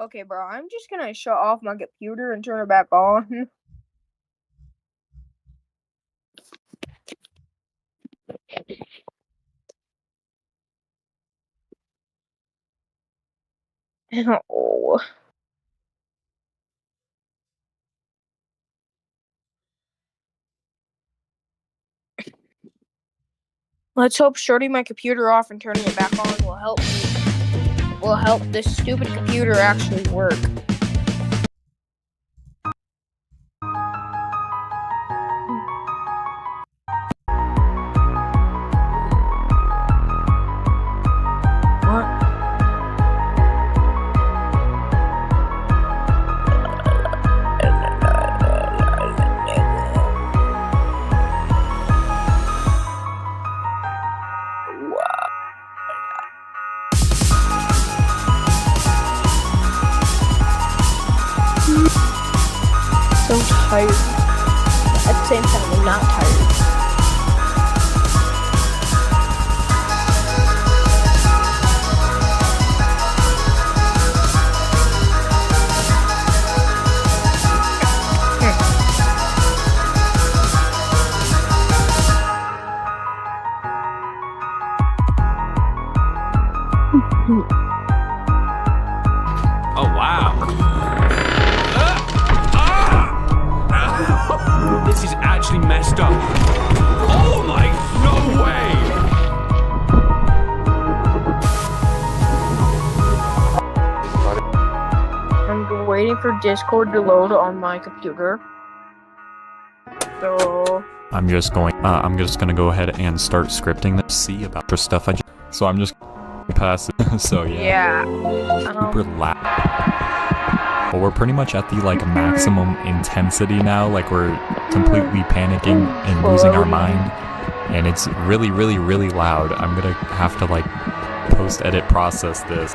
Okay, bro, I'm just gonna shut off my computer and turn it back on. Oh. Let's hope shutting my computer off and turning it back on will help this stupid computer actually work. So tired. At the same time, I'm not tired. Oh, wow. This is actually messed up. Oh my, no way! I'm waiting for Discord to load on my computer. So I'm just gonna go ahead and start scripting this. See about the stuff so I'm just pass it. So yeah. Super loud. But we're pretty much at the like maximum intensity now. Like we're completely panicking and losing our mind, and it's really, really, really loud. I'm gonna have to like post-edit process this.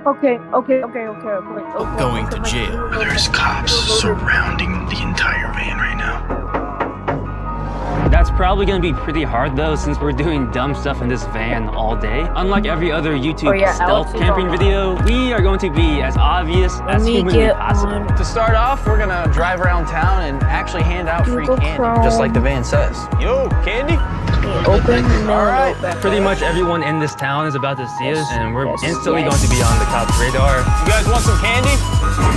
Okay. Going to jail. There's cops surrounding the entire van right now. That's probably gonna be pretty hard though, since we're doing dumb stuff in this van all day. Unlike every other YouTube stealth camping video, we are going to be as obvious as humanly possible. To start off, we're gonna drive around town and actually hand out free candy, just like the van says. Yo, candy? Open. Alright. Pretty much everyone in this town is about to see us, and we're instantly going to be on the cops' radar. You guys want some candy? Come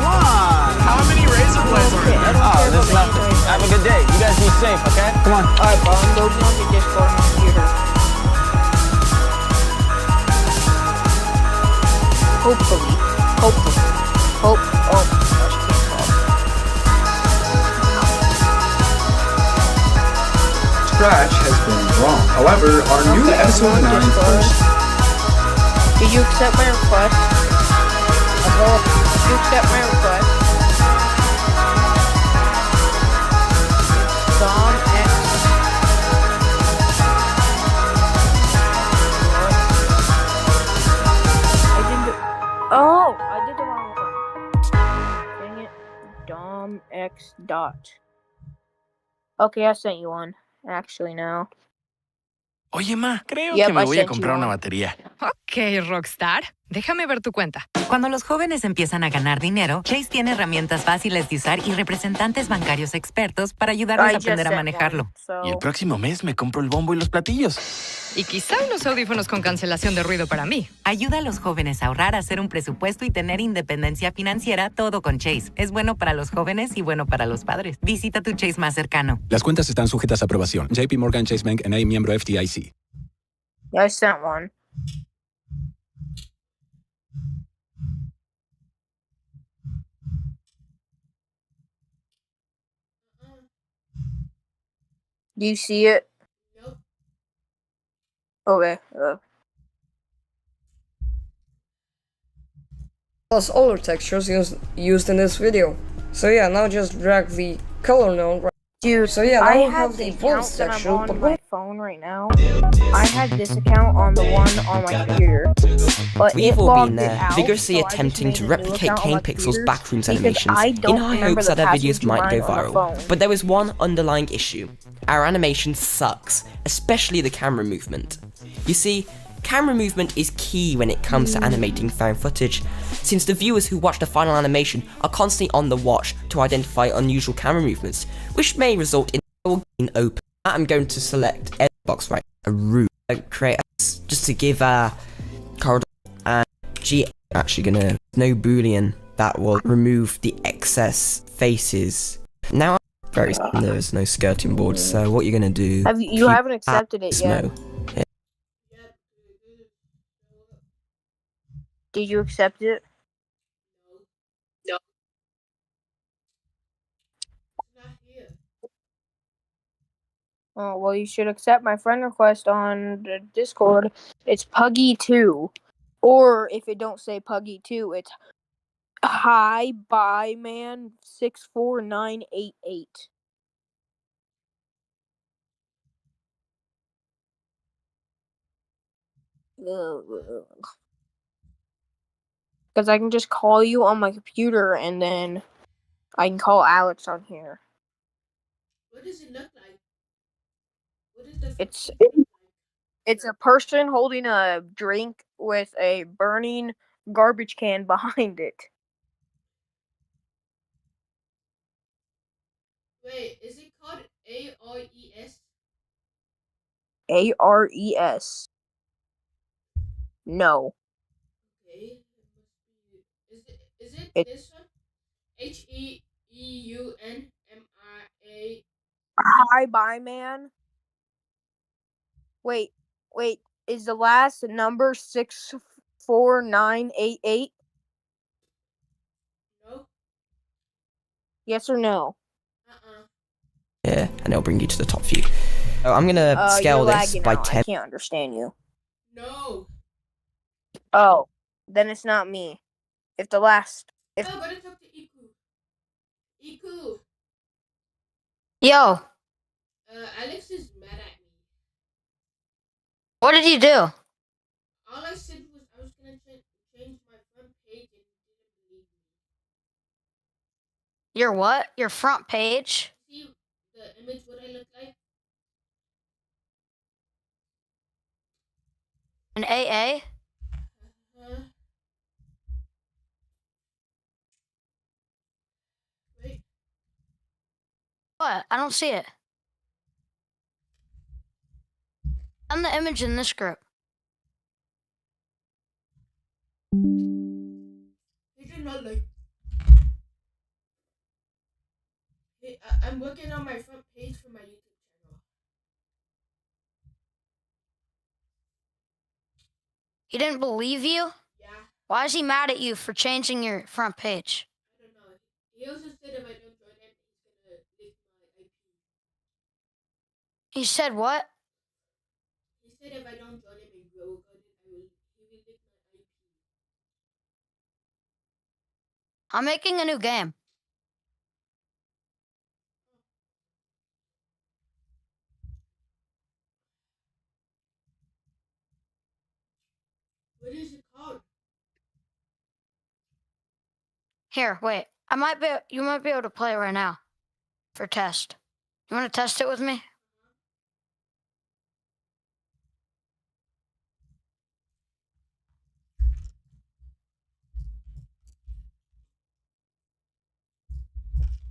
on! How many razor blades are in there? Oh, there's nothing. Have a good day. You guys be safe, okay? Come on. Alright, bro, I'm loading on the Discord on my computer. Hopefully. Scratch has been wrong. However, our new episode 9 first. Did you accept my request? Did you accept my request? Dom X. I did the wrong one. Dang it. Dom X dot. Okay, I sent you one. Actually, no. Oye, ma, creo que me voy a comprar una batería. Ok, Rockstar. Déjame ver tu cuenta. Cuando los jóvenes empiezan a ganar dinero, Chase tiene herramientas fáciles de usar y representantes bancarios expertos para ayudarles a aprender a manejarlo. Y el próximo mes me compro el bombo y los platillos. Y quizá unos audífonos con cancelación de ruido para mí. Ayuda a los jóvenes a ahorrar, hacer un presupuesto y tener independencia financiera, todo con Chase. Es bueno para los jóvenes y bueno para los padres. Visita tu Chase más cercano. Las cuentas están sujetas a aprobación. JP Morgan Chase Bank N.A. miembro FDIC. Yeah, I sent one. Do you see it? Nope. Okay. Plus all the textures used in this video. So yeah, now just drag the color node. Dude, so yeah, now I we have the account volts that I'm texture. on my phone right now. I had this account on the one on my computer, but We've all been there, vigorously attempting to replicate Kane Pixel's Backrooms animations in high hopes that our videos might go viral. But there was one underlying issue. Our animation sucks, especially the camera movement. You see, camera movement is key when it comes to animating found footage, since the viewers who watch the final animation are constantly on the watch to identify unusual camera movements, which may result in being open. I'm going to select edit box right, a root, create just to give corridor and G. Actually gonna no boolean that will remove the excess faces. Now very there's no skirting board, so what you're gonna do? You haven't accepted it yet. No. Did you accept it? No. Oh, well, you should accept my friend request on the Discord. It's Puggy2. Or if it don't say Puggy2, it's Hi Bye Man 64988. Because I can just call you on my computer and then I can call Alex on here. What does it look like? What is the It's a person holding a drink with a burning garbage can behind it. Wait, is it called ARES? ARES. No. Okay. Is it this one? HEEUNMRA. Hi Bye Man. Wait. Is the last number 64988? No. Yes or no? Yeah, and it'll bring you to the top view. Oh, I'm gonna scale this by 10. I can't understand you. No. Oh, then it's not me. If the last... I gotta talk to Iku. Iku. Yo. Alex is mad at me. What did you do? All I said was I was gonna change my front page and he didn't believe me. Your what? Your front page? See the image what I look like? An AA? Wait. What? I don't see it. I'm the image in this group. He did not like. I'm working on my front page for my YouTube channel. He didn't believe you? Yeah. Why is he mad at you for changing your front page? I don't know. He also said if I don't join him, he's gonna leak my IP. He said what? He said if I don't join him and grow he will leak my IP. I'm making a new game. What is it called? Here, wait. You might be able to play it right now for test. You want to test it with me?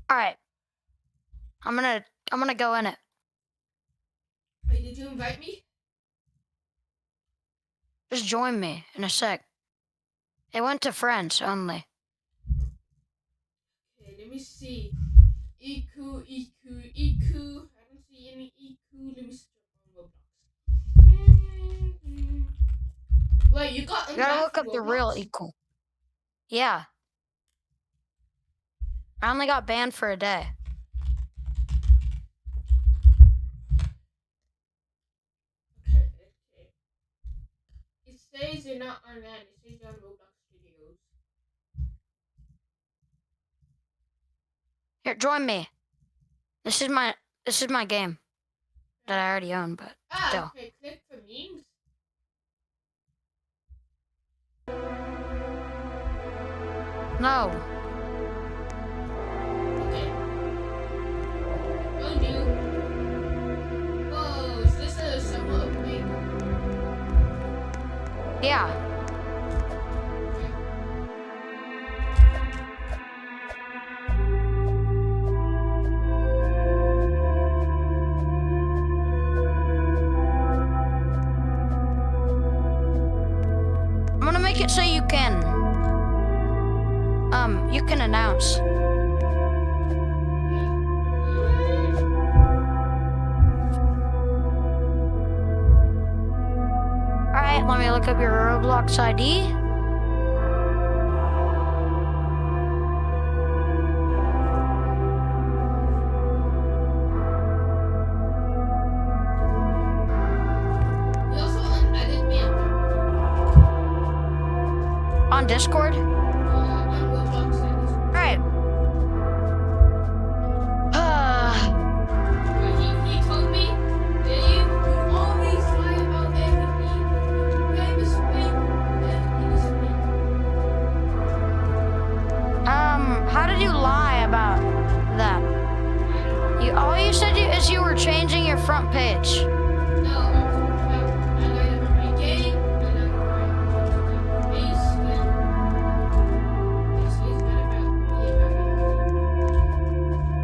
All right. I'm gonna go in it. Wait, did you invite me? Just join me in a sec. It went to friends only. Okay, let me see. Iku. I don't see any Iku. Let me search on Roblox. Wait, you gotta look up the real Iku. Yeah. I only got banned for a day. Okay. It says you're not online. It says you're on Roblox Studios. Here, join me. This is my game that I already own, but still. Okay, click for me. memes? No. Okay. Don't you? Oh, is this a summer update? Yeah. I'm gonna make it so you can announce. Alright, let me look up your Roblox ID. You also added me On Discord? on Roblox. Alright. He told me that you always lie about everything. Game is fake. Everything is fake. How did you lie about that? All you said is you were changing your front page. No, I lied about my game. I lied about my face.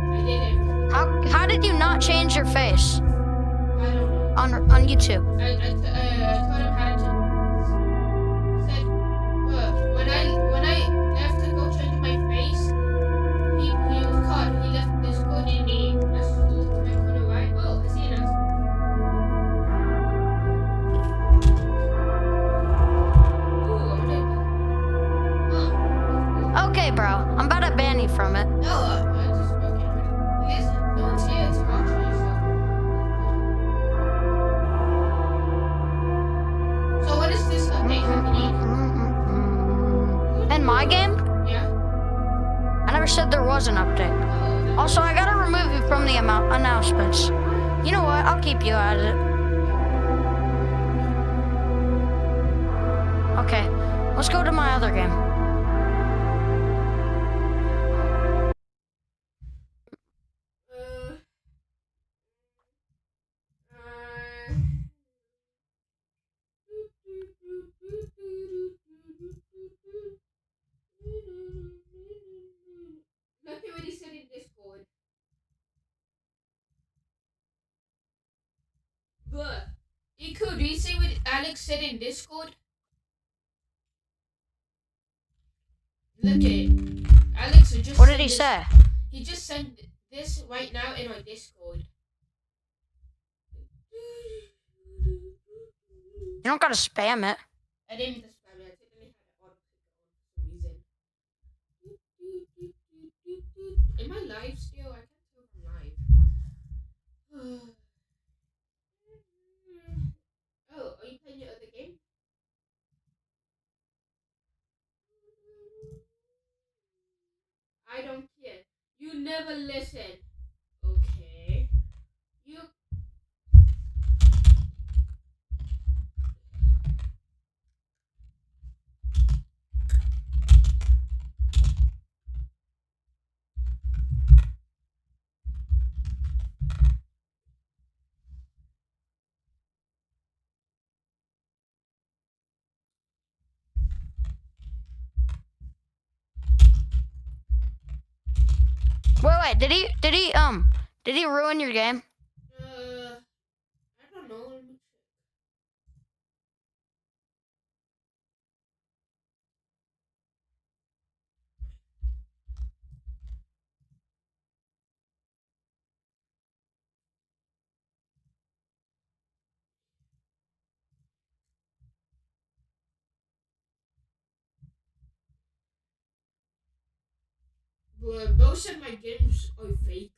I did everything. How did you not change your face? I don't know. On YouTube? I told him how to. Said, when I left to go change my face, he was caught. He left this code in me. I couldn't write. Oh, I see it now. Ooh, I'm dead. Okay, bro. I'm about to ban you from it. No, I just broke it. Listen, don't say it's hard for yourself. So what is this update happening? In my game? Yeah. I never said there was an update. Also, I gotta remove you from the announcements. You know what? I'll keep you out of it. Okay, let's go to my other game. Look at what he said in Discord. Bruh. Iku, do you see what Alex said in Discord? Look at it. Alex just What did he say? He just sent this right now in our Discord. You don't gotta spam it. I didn't need to spam it. I literally had it on for some reason. Am I live still? I can't tell if I'm live. Oh, are you playing your other game? I don't care. You never listen. Okay. You. Wait, did he ruin your game? I don't know. Let me check. But those of my games are fake.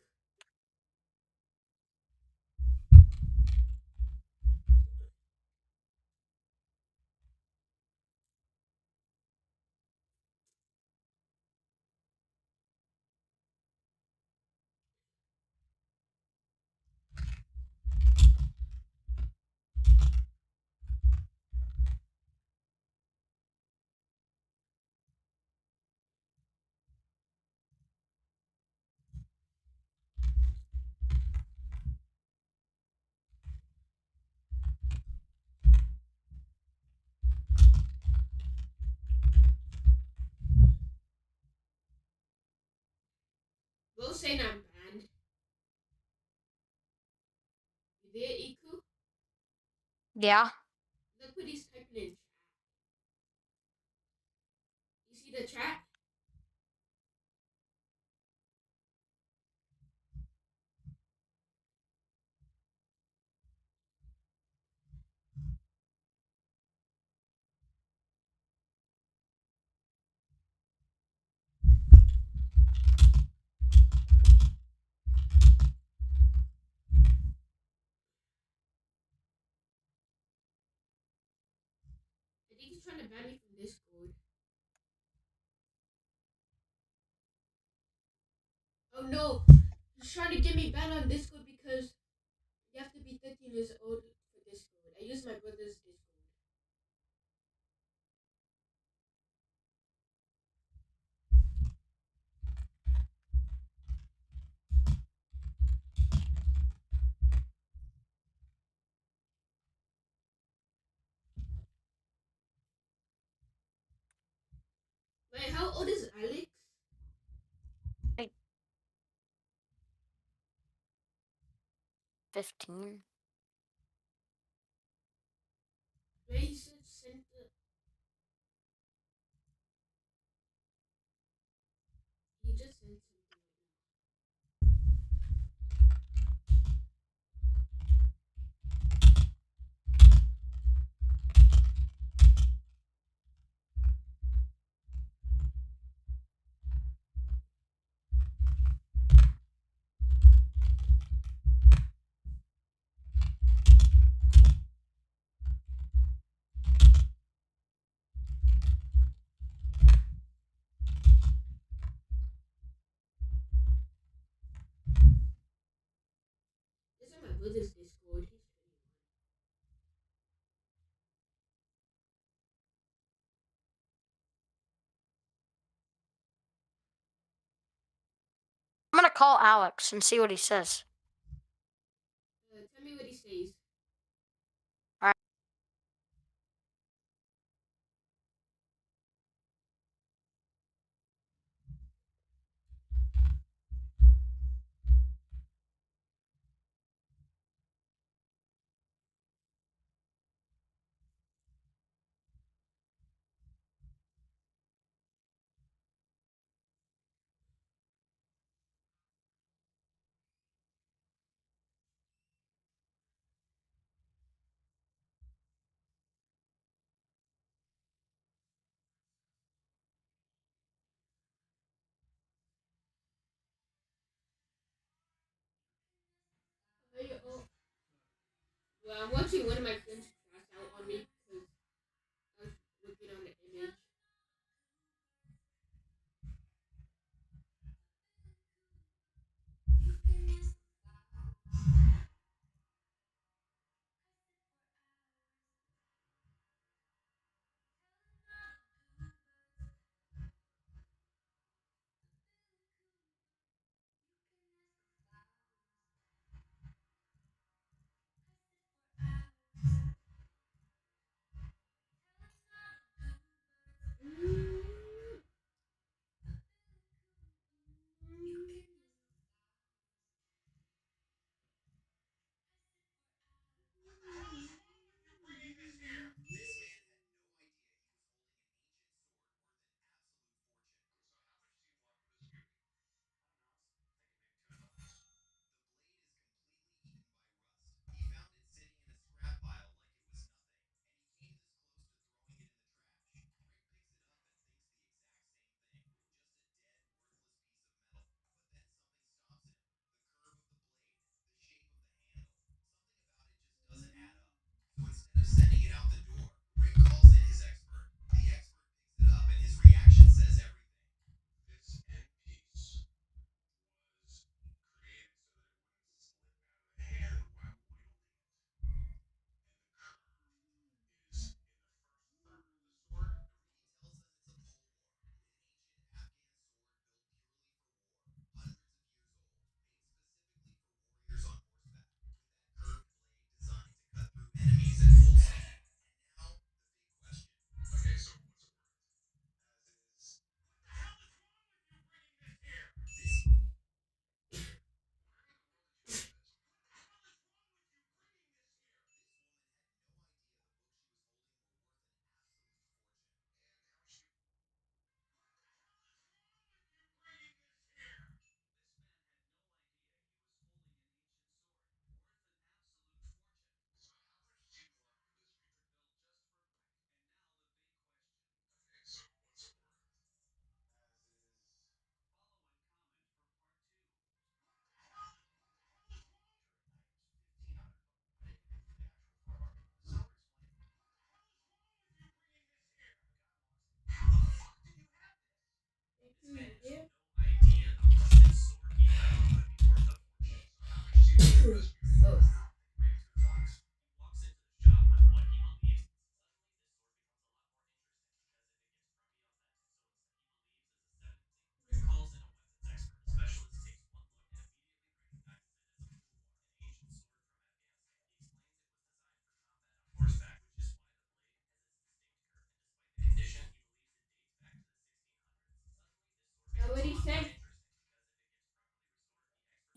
saying I'm banned. You there, Iku? Yeah. Look what he's typing in chat. You see the chat? I think he's trying to ban me from Discord. Oh no! He's trying to get me banned on Discord because you have to be 13 years old for Discord. I use my brother's Discord. Wait, how old is Alex? 15. Wait, he said sent the... He just sent something. This is my brother's Discord. He's 21. I'm gonna call Alex and see what he says. Tell me what he says. Alright. Well, I'm watching one of my friends crash out on me because I was looking on the image.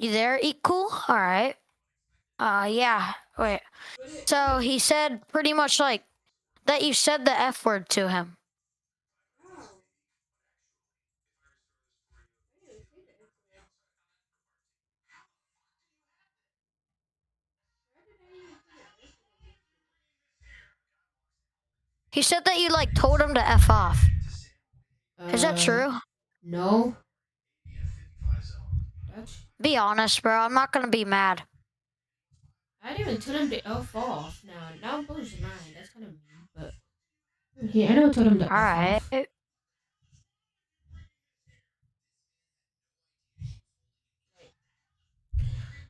You there, Eat Cool? Alright. Yeah. Wait. So he said pretty much like that you said the F word to him. He said that you like told him to F off. Is that true? No. Be honest, bro. I'm not gonna be mad. I didn't even tell him to F off. Now Bo's lying. That's kind of mean, but yeah, I never told him to F Alright.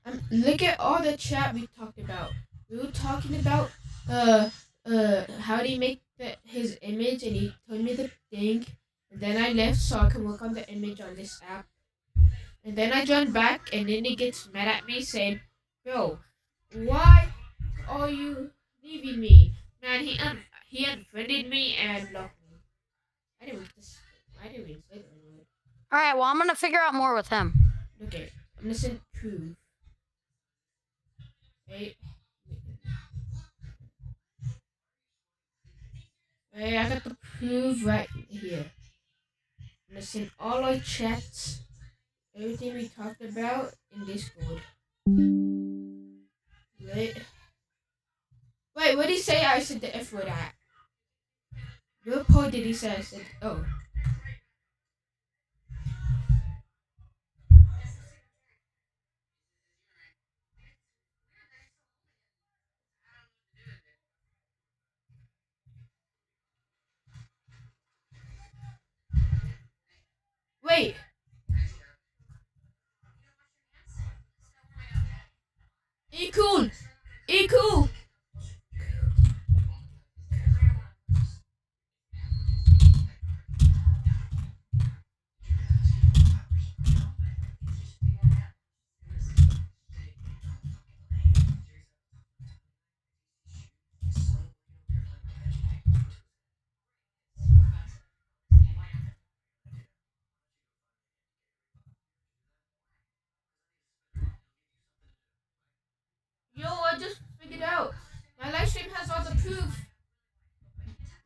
off. Look at all the chat we talked about. We were talking about how do you make his image, and he told me the thing, and then I left so I can work on the image on this app. And then I joined back, and then he gets mad at me saying, "Bro, why are you leaving me?" Man, he unfriended me and blocked me. I didn't even say that. Alright, well, I'm gonna figure out more with him. Okay, I'm gonna send proof. Wait, I got the proof right here. I'm gonna send all our chats, everything we talked about in Discord. Wait, what did he say I said the F word at? What part did he say I said? Oh. Wait. E-cool. E-cool. Yo, I just figured out. My live stream has all the proof.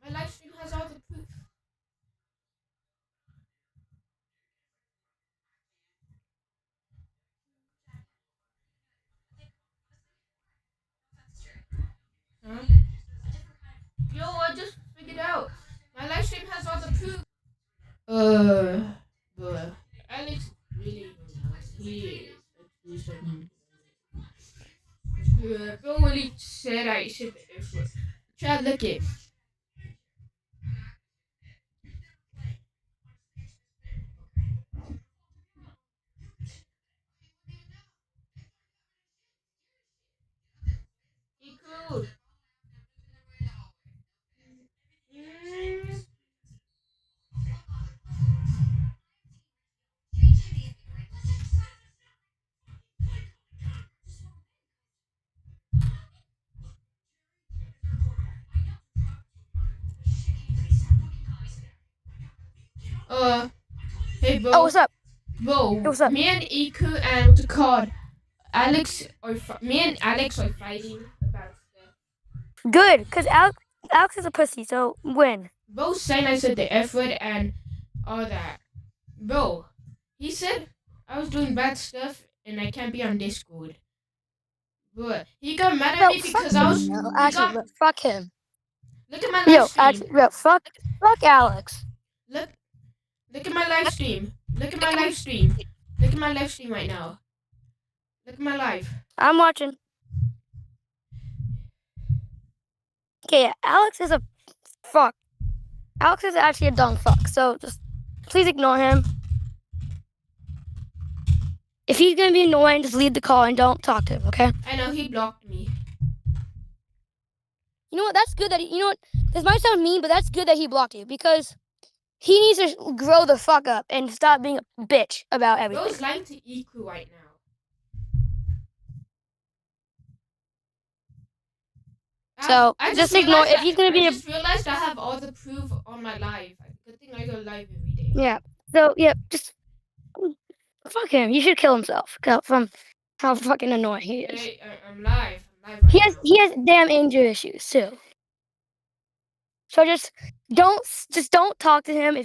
My live stream has all the proof. Huh? Yo, I just figured out. My live stream has all the proof. But Alex really he Bro really said I should the F word. Try to look it. He cool. Hey, Bo. Oh, what's up? Bo, what's up? Me and Iku and what's it called? Me and Alex are fighting about stuff. Good, because Alex is a pussy, so win. Bo saying I said the F word and all that. Bro, he said I was doing bad stuff and I can't be on Discord. But he got mad at me because I was. Actually, fuck him. Look at my live stream. Actually, fuck Alex. Look at my live stream. Look at my live stream. Look at my live stream right now. Look at my live. I'm watching. Okay, Alex is a fuck. Alex is actually a dumb fuck, so just please ignore him. If he's gonna be annoying, just leave the call and don't talk to him, okay? I know, he blocked me. You know what? That's good that you know what? This might sound mean, but that's good that he blocked you because he needs to grow the fuck up and stop being a bitch about everything. Bro's lying to Iku right now. So just ignore if he's gonna be. I just realized I have all the proof on my live. Good thing I go live every day. Yeah. So yeah, just Fuck him. He should kill himself from how fucking annoying he is. Hey, I'm live. I'm live right He has damn anger issues too. So just don't talk to him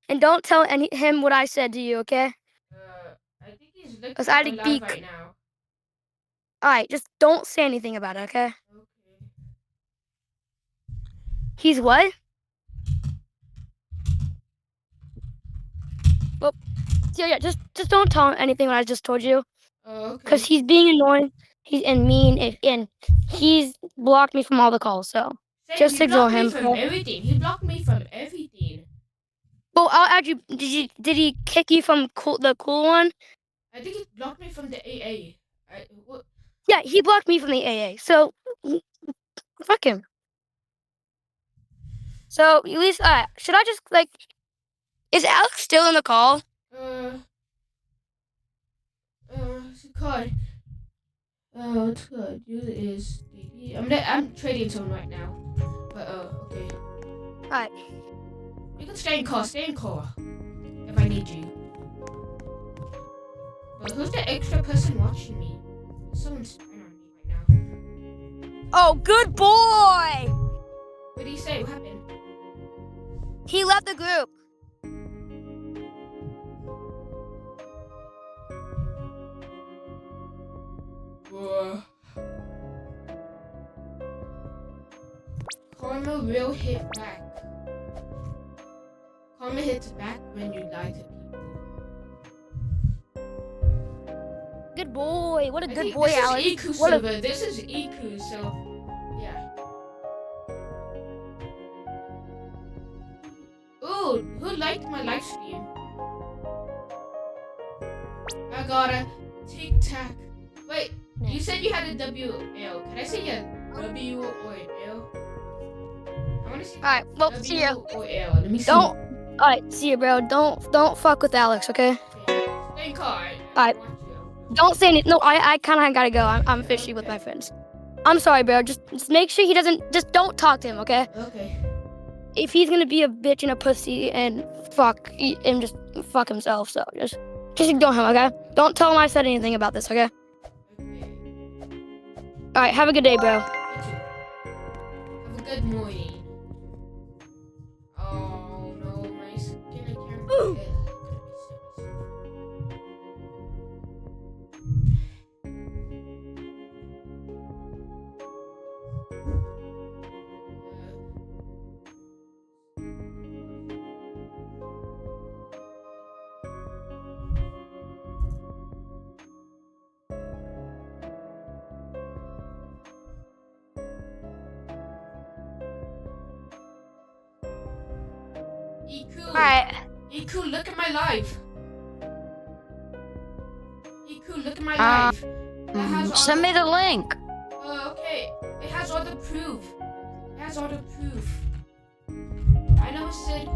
and don't tell him what I said to you, okay? I think he's looking Cause at my live right now. All right, just don't say anything about it, okay? Okay. He's what? Well, yeah, just don't tell him anything what I just told you. Oh, okay. Cause he's being annoying. He's and mean and he's blocked me from all the calls. So just ignore him. He blocked me from everything. He blocked me from everything. Well, I'll add you. Did he kick you from the cool one? I think he blocked me from the AA. What? Yeah, he blocked me from the AA. So fuck him. So at least, should I just like? Is Alex still in the call? God. It's good. You is I'm trading someone right now. But okay. Alright. You can stay in call. If I need you. But who's the extra person watching me? Someone's spying on me right now. Oh, good boy! What did he say? What happened? He left the group. Karma will hit back. Karma hits back when you lie to people. Good boy. What a good boy, Alex. This is Iku, so yeah. Ooh, who liked my live stream? I got a tic-tac. Wait, you said you had a WL. Can I see a W or an L? I want to see. Alright, well, W see you. Or L. Let me see. Alright, see you, bro. Don't fuck with Alex, okay? Stay car. Alright. Don't say anything. No, I kind of gotta go. I'm fishy with my friends. I'm sorry, bro. Just make sure he doesn't. Just don't talk to him, okay? Okay. If he's gonna be a bitch and a pussy and just fuck himself, so just ignore him, okay? Don't tell him I said anything about this, okay? Alright, have a good day, bro. Have a good morning. Oh no, my skin can't. Alright. Iku, look at my live. Iku, look at my live. Send me the link. Okay. It has all the proof. I know it said.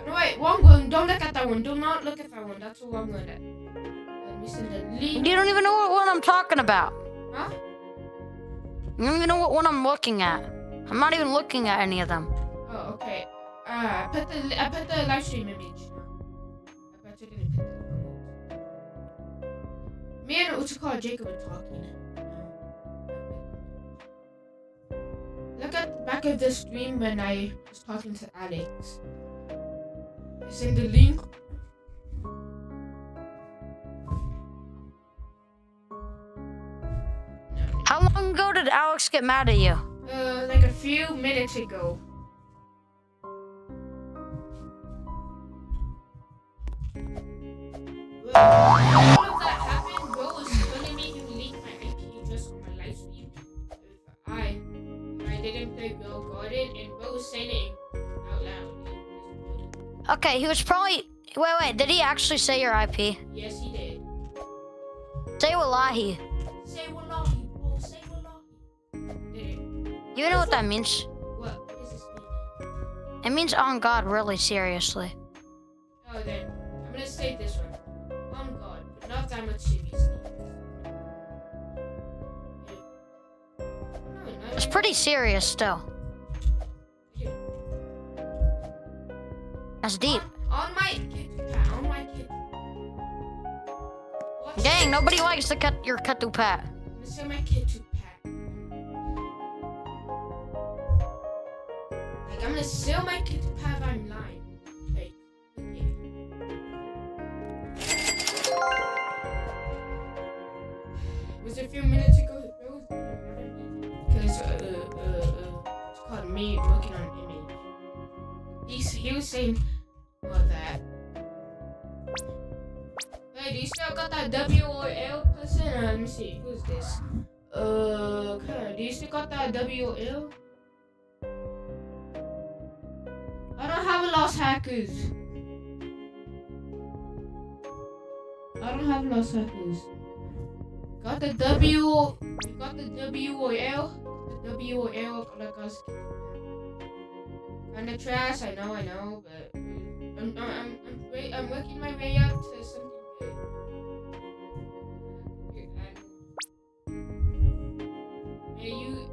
No wait, wrong one. Don't look at that one. Do not look at that one. That's the wrong one. Let me send the link. You don't even know what one I'm talking about. Huh? You don't even know what one I'm looking at. I'm not even looking at any of them. Oh, okay. I put the live stream image. I bet you didn't put the Me and Jacob are talking. Look at the back of the stream when I was talking to Alex. I sent the link. How long ago did Alex get mad at you? Like a few minutes ago. All of that happened. Bro was telling me he leaked my IP address on my live stream. I didn't play Bill Gordon, and bro was saying it out loud. Okay, he was probably. Wait. Did he actually say your IP? Yes, he did. Say wallahi. Say wallahi, bro. Say wallahi. Did it? You know what that means? What does this mean? It means on God, really seriously. Oh, then I'm gonna say this one. On God, but not that much seriously. It's pretty serious still. That's deep. On my Ketu-Pat. On my Ketu. Dang, nobody likes to cut your Ketu-Pat. Let's say my Ketu-Pat. Like, I'm gonna sell my Ketu-Pat online. Like, okay. It was a few minutes ago. Because it's called me working on image. He was saying about that. Hey, do you still got that WOL person? Let me see. Who's this? Okay. Do you still got that WOL? I don't have a Lost Hackers. I don't have Lost Hackers. Got the WOL. The WOL like us. Kinda trash, I know, but I'm working my way up to something good. Hey, you.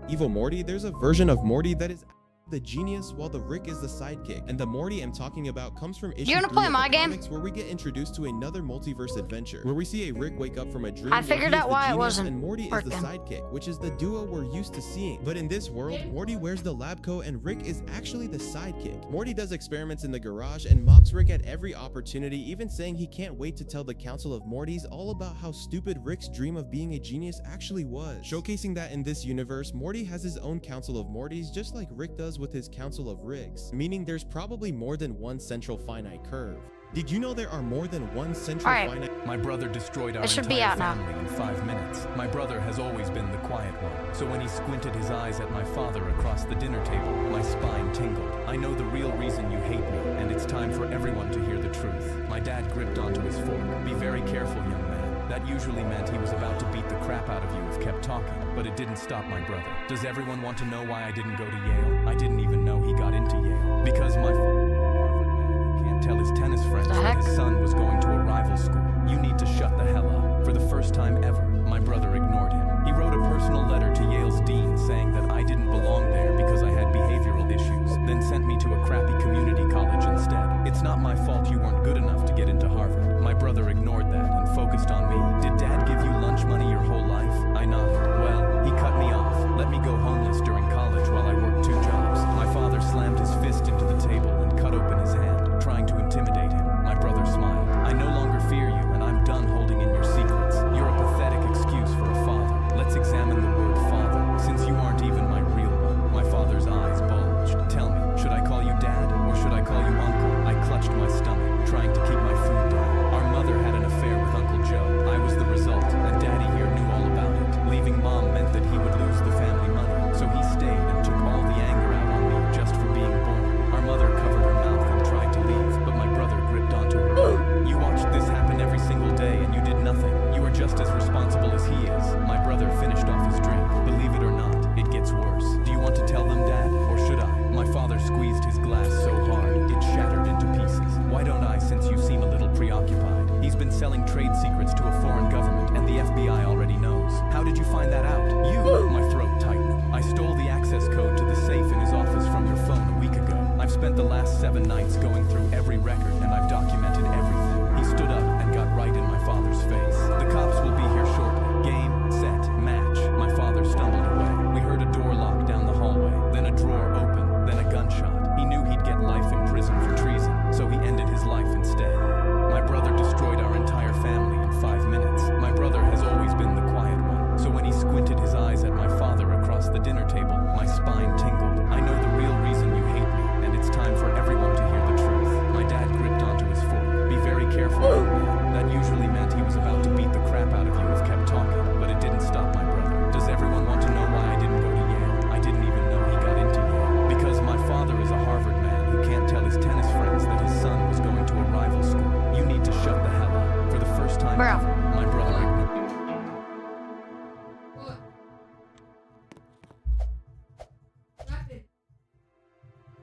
Evil Morty, there's a version of Morty that is the genius while the Rick is the sidekick. And the Morty I'm talking about comes from issue 3 of the comics, where we get introduced to another multiverse adventure, where we see a Rick wake up from a dream. I figured out why it wasn't and Morty working. is the sidekick, which is the duo we're used to seeing. But in this world, Morty wears the lab coat and Rick is actually the sidekick. Morty does experiments in the garage and mocks Rick at every opportunity, even saying he can't wait to tell the Council of Mortys all about how stupid Rick's dream of being a genius actually was. Showcasing that in this universe, Morty has his own Council of Mortys, just like Rick does with his Council of Ricks, meaning there's probably more than one central finite curve. Did you know there are more than one central finite? My brother destroyed our entire family in 5 minutes. My brother has always been the quiet one, so when he squinted his eyes at my father across the dinner table, my spine tingled. I know the real reason you hate me, and it's time for everyone to hear the truth. My dad gripped onto his fork. Be very careful, young man. That usually meant he was about to beat the crap out of you if kept talking, but it didn't stop my brother. Does everyone want to know why I didn't go to Yale? I didn't even know he got into Yale. Because my Harvard man who can't tell his tennis friends that his son was going to a rival school. You need to shut the hell up. For the first time ever, my brother ignored him. He wrote a personal letter to Yale's dean saying that I didn't belong there because I had behavioral issues, then sent me to a crappy community college instead. It's not my fault you weren't good enough to get into Harvard. My brother ignored that and focused on me. Did Dad give you lunch money your whole life? I nodded. Well, he cut me off, let me go homeless during college while I worked 2 jobs. My father slammed his fist into the table and cut open his hand, trying to intimidate him. My brother smiled. I no longer fear you, and I'm done holding in your secrets. You're a pathetic excuse for a father. Let's examine the word father, since you aren't even my real one. My father's eyes bulged. Tell me, should I call you Dad, or should I call you Uncle? I clutched my stomach, trying to keep my food down. Our mother had an affair with Uncle Joe. I was the result, and Daddy here knew all about it. Leaving Mom meant that he would lose the family money, so he stayed and took all the anger out on me just for being born. Our mother covered her mouth and tried to leave, but my brother gripped onto her. You watched this happen every single day and you did nothing. You are just as responsible as he is. My brother finished off his drink. Believe it or not, it gets worse. Do you want to tell them, Dad, or should I? My father squeezed his glass so hard, it shattered into pieces. Why don't I, since you seem a little preoccupied? He's been selling trade secrets to a foreign government, and the FBI already knows. How did you find that out? You! My throat tightened. I stole the access code to the safe in his office from your phone a week ago. I've spent the last 7 nights going through every record, and I've documented everything. He stood up and got right in my father's face. The cops will be here shortly. Game, set, match.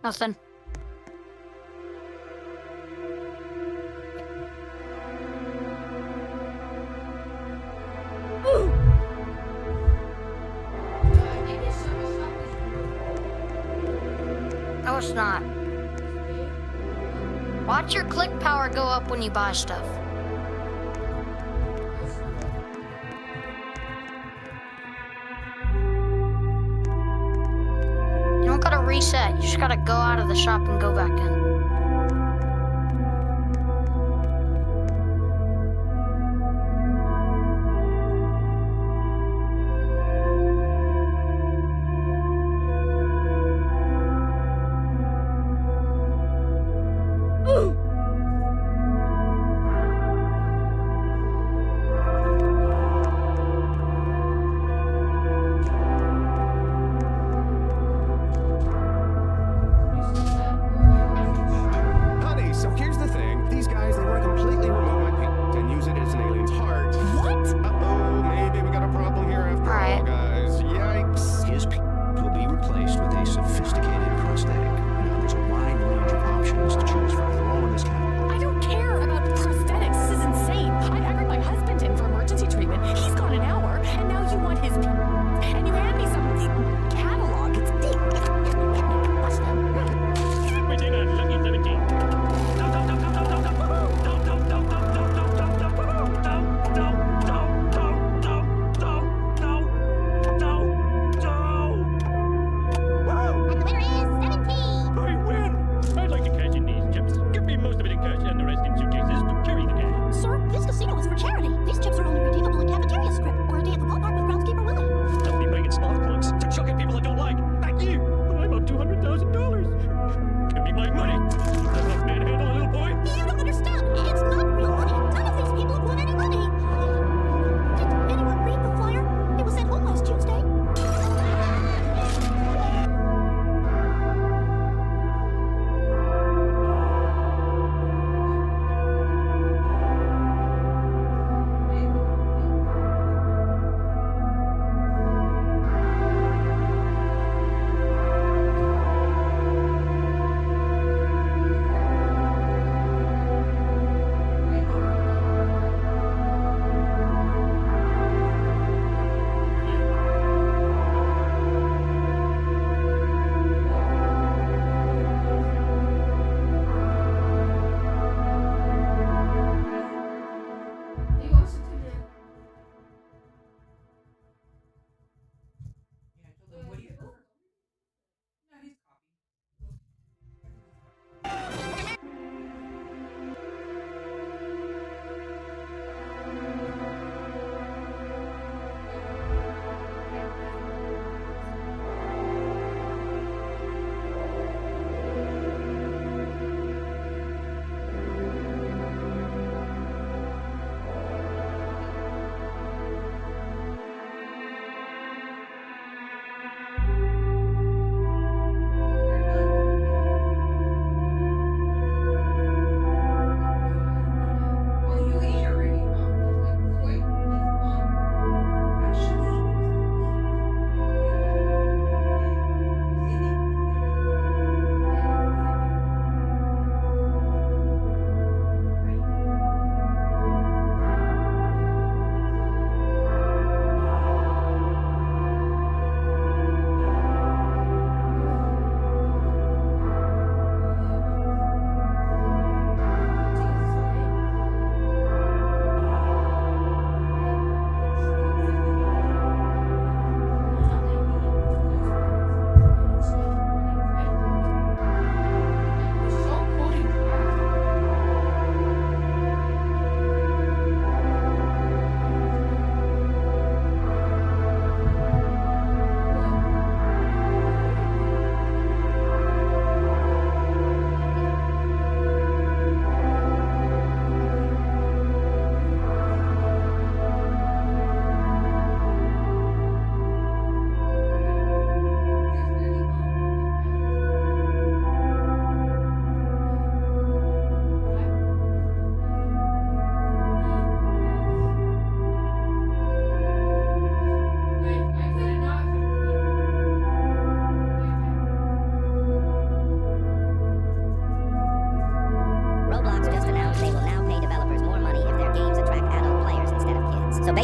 Nothing. No, it's not. Watch your click power go up when you buy stuff. You don't gotta reset. You just gotta go out of the shop and go back in.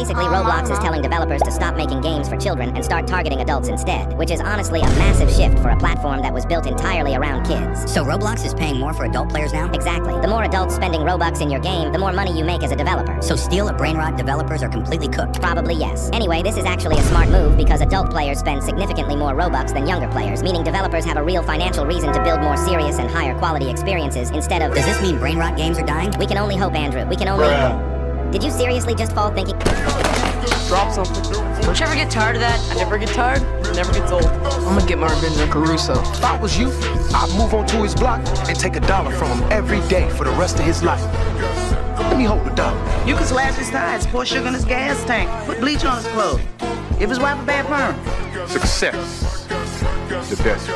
Basically, Roblox is telling developers to stop making games for children and start targeting adults instead, which is honestly a massive shift for a platform that was built entirely around kids. So Roblox is paying more for adult players now? Exactly. The more adults spending Robux in your game, the more money you make as a developer. So Steel or Brainrot developers are completely cooked? Probably yes. Anyway, this is actually a smart move because adult players spend significantly more Robux than younger players, meaning developers have a real financial reason to build more serious and higher quality experiences instead of... Does this mean Brainrot games are dying? We can only hope, Andrew. We can only... Did you seriously just fall thinking... Drop something. Don't you ever get tired of that? I never get tired. It never gets old. I'm gonna get my revenge on Caruso. If I was you, I'd move on to his block and take $1 from him every day for the rest of his life. Let me hold $1. You can slash his tires, pour sugar in his gas tank, put bleach on his clothes. Give his wife a bad perm. Success. The best.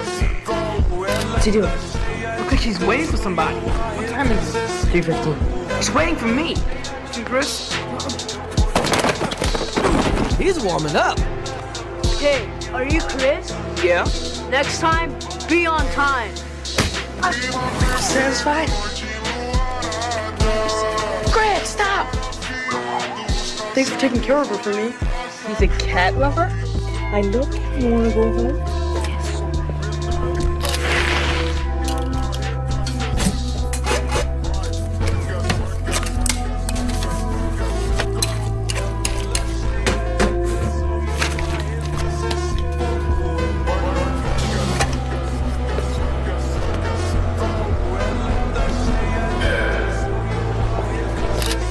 What's he doing? Looks like he's waiting for somebody. What time is it? 3:15. He's waiting for me. Chris? He's warming up. Hey, are you Chris? Yeah. Next time, be on time. Satisfied? Greg, stop! Thanks for taking care of her for me. He's a cat lover? I look. You wanna go home?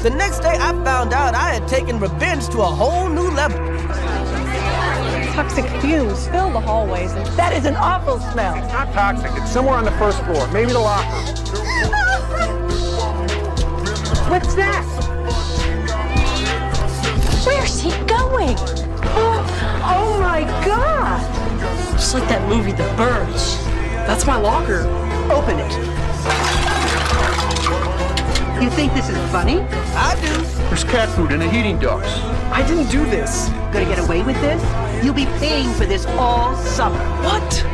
The next day, I found out I had taken revenge to a whole new level. Toxic fumes fill the hallways, and that is an awful smell. It's not toxic. It's somewhere on the first floor. Maybe the locker. What's that? Where's he going? Oh my God! Just like that movie, The Birds. That's my locker. Open it. You think this is funny? I do. There's cat food in the heating ducts. I didn't do this. Gonna get away with this? You'll be paying for this all summer. What?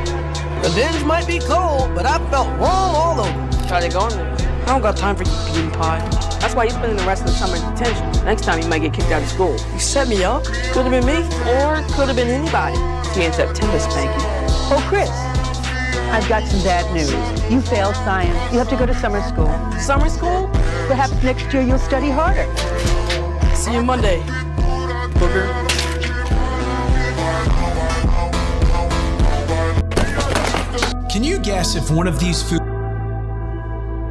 Revenge might be cold, but I felt wrong all over. Try to go in there. I don't got time for you bean pie. That's why you're spending the rest of the summer in detention. Next time you might get kicked out of school. You set me up. Could have been me, or could have been anybody. See you in September, Spanky. Oh, Chris, I've got some bad news. You failed science. You have to go to summer school. Summer school? Perhaps next year you'll study harder. See you Monday, booger. Can you guess if one of these food...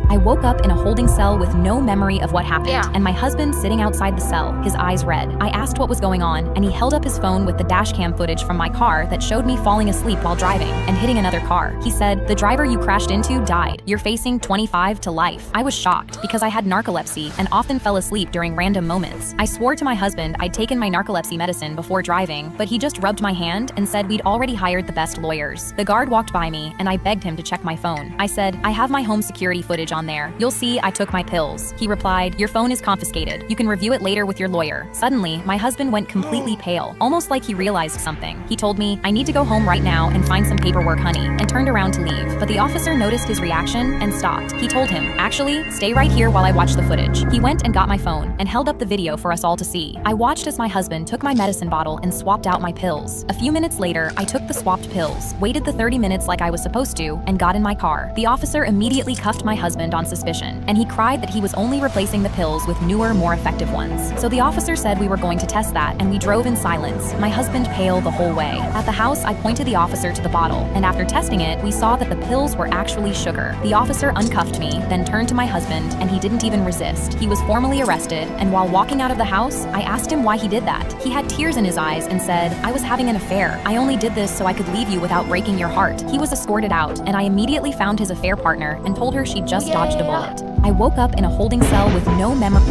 I woke up in a holding cell with no memory of what happened, and my husband sitting outside the cell, his eyes red. I asked what was going on, and he held up his phone with the dash cam footage from my car that showed me falling asleep while driving and hitting another car. He said, "The driver you crashed into died. You're facing 25 to life." I was shocked because I had narcolepsy and often fell asleep during random moments. I swore to my husband I'd taken my narcolepsy medicine before driving, but he just rubbed my hand and said we'd already hired the best lawyers. The guard walked by me, and I begged him to check my phone. I said, "I have my home security footage on there. You'll see I took my pills." He replied, "Your phone is confiscated. You can review it later with your lawyer." Suddenly, my husband went completely pale, almost like he realized something. He told me, "I need to go home right now and find some paperwork, honey," and turned around to leave. But the officer noticed his reaction and stopped. He told him, "Actually, stay right here while I watch the footage." He went and got my phone and held up the video for us all to see. I watched as my husband took my medicine bottle and swapped out my pills. A few minutes later, I took the swapped pills, waited the 30 minutes like I was supposed to, and got in my car. The officer immediately cuffed my husband on suspicion, and he cried that he was only replacing the pills with newer, more effective ones. So the officer said we were going to test that, and we drove in silence, my husband pale the whole way. At the house, I pointed the officer to the bottle, and after testing it, we saw that the pills were actually sugar. The officer uncuffed me, then turned to my husband, and he didn't even resist. He was formally arrested, and while walking out of the house, I asked him why he did that. He had tears in his eyes and said, "I was having an affair. I only did this so I could leave you without breaking your heart." He was escorted out, and I immediately found his affair partner and told her she just dodged a bullet. I woke up in a holding cell with no memory.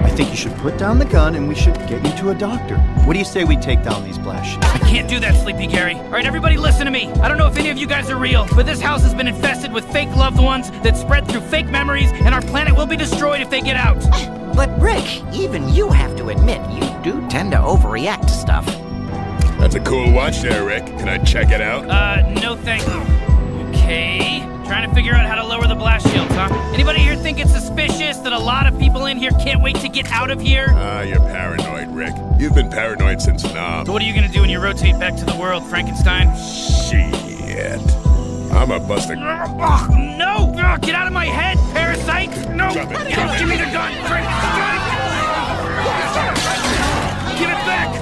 I think you should put down the gun and we should get you to a doctor. What do you say we take down these blast sheets? I can't do that, Sleepy Gary. All right, everybody listen to me. I don't know if any of you guys are real, but this house has been infested with fake loved ones that spread through fake memories, and our planet will be destroyed if they get out. But Rick, even you have to admit, you do tend to overreact to stuff. That's a cool watch there, Rick. Can I check it out? No thank you. Okay. Trying to figure out how to lower the blast shields, huh? Anybody here think it's suspicious that a lot of people in here can't wait to get out of here? You're paranoid, Rick. You've been paranoid since now. So what are you gonna do when you rotate back to the world, Frankenstein? Shit. I'm a buster. No! Get out of my head, parasite! No! Give me the gun, Frankenstein! Give it back!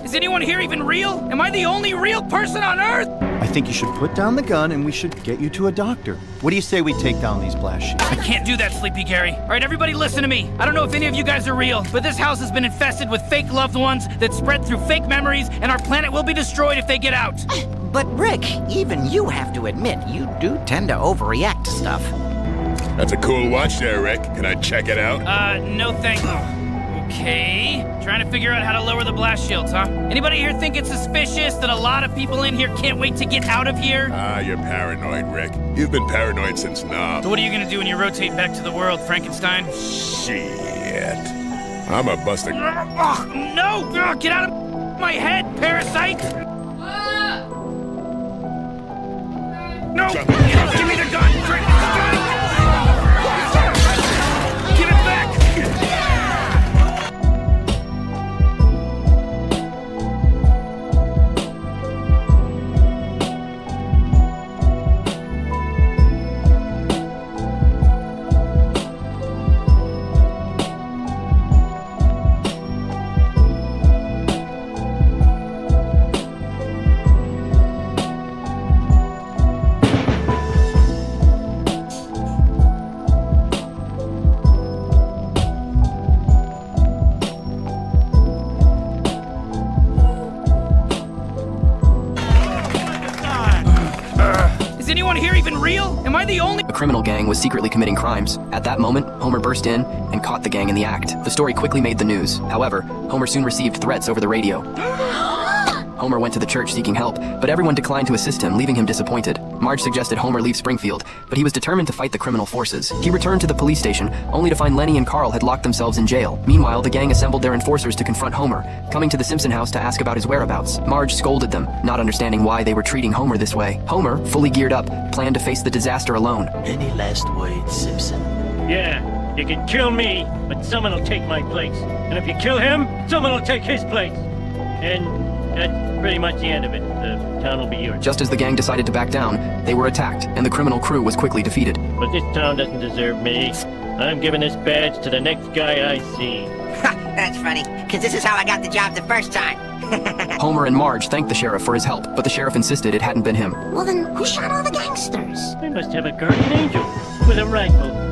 Is anyone here even real? Am I the only real person on Earth? I think you should put down the gun and we should get you to a doctor. What do you say we take down these blast shields? I can't do that, Sleepy Gary. All right, everybody listen to me. I don't know if any of you guys are real, but this house has been infested with fake loved ones that spread through fake memories, and our planet will be destroyed if they get out. But Rick, even you have to admit, you do tend to overreact to stuff. That's a cool watch there, Rick. Can I check it out? No thank you. Okay. Trying to figure out how to lower the blast shields, huh? Anybody here think it's suspicious that a lot of people in here can't wait to get out of here? You're paranoid, Rick. You've been paranoid since now. So what are you gonna do when you rotate back to the world, Frankenstein? Shit. I'm a buster. No! Get out of my head, parasite! No! Give me the gun, Frankenstein! Give it back! The criminal gang was secretly committing crimes. At that moment, Homer burst in and caught the gang in the act. The story quickly made the news. However, Homer soon received threats over the radio. Homer went to the church seeking help, but everyone declined to assist him, leaving him disappointed. Marge suggested Homer leave Springfield, but he was determined to fight the criminal forces. He returned to the police station, only to find Lenny and Carl had locked themselves in jail. Meanwhile, the gang assembled their enforcers to confront Homer, coming to the Simpson house to ask about his whereabouts. Marge scolded them, not understanding why they were treating Homer this way. Homer, fully geared up, planned to face the disaster alone. Any last words, Simpson? Yeah, you can kill me, but someone will take my place. And if you kill him, someone will take his place. And that's pretty much the end of it. The town will be yours. Just as the gang decided to back down, they were attacked, and the criminal crew was quickly defeated. But this town doesn't deserve me. I'm giving this badge to the next guy I see. Ha! That's funny, because this is how I got the job the first time. Homer and Marge thanked the sheriff for his help, but the sheriff insisted it hadn't been him. Well then, who shot all the gangsters? I must have a guardian angel with a rifle.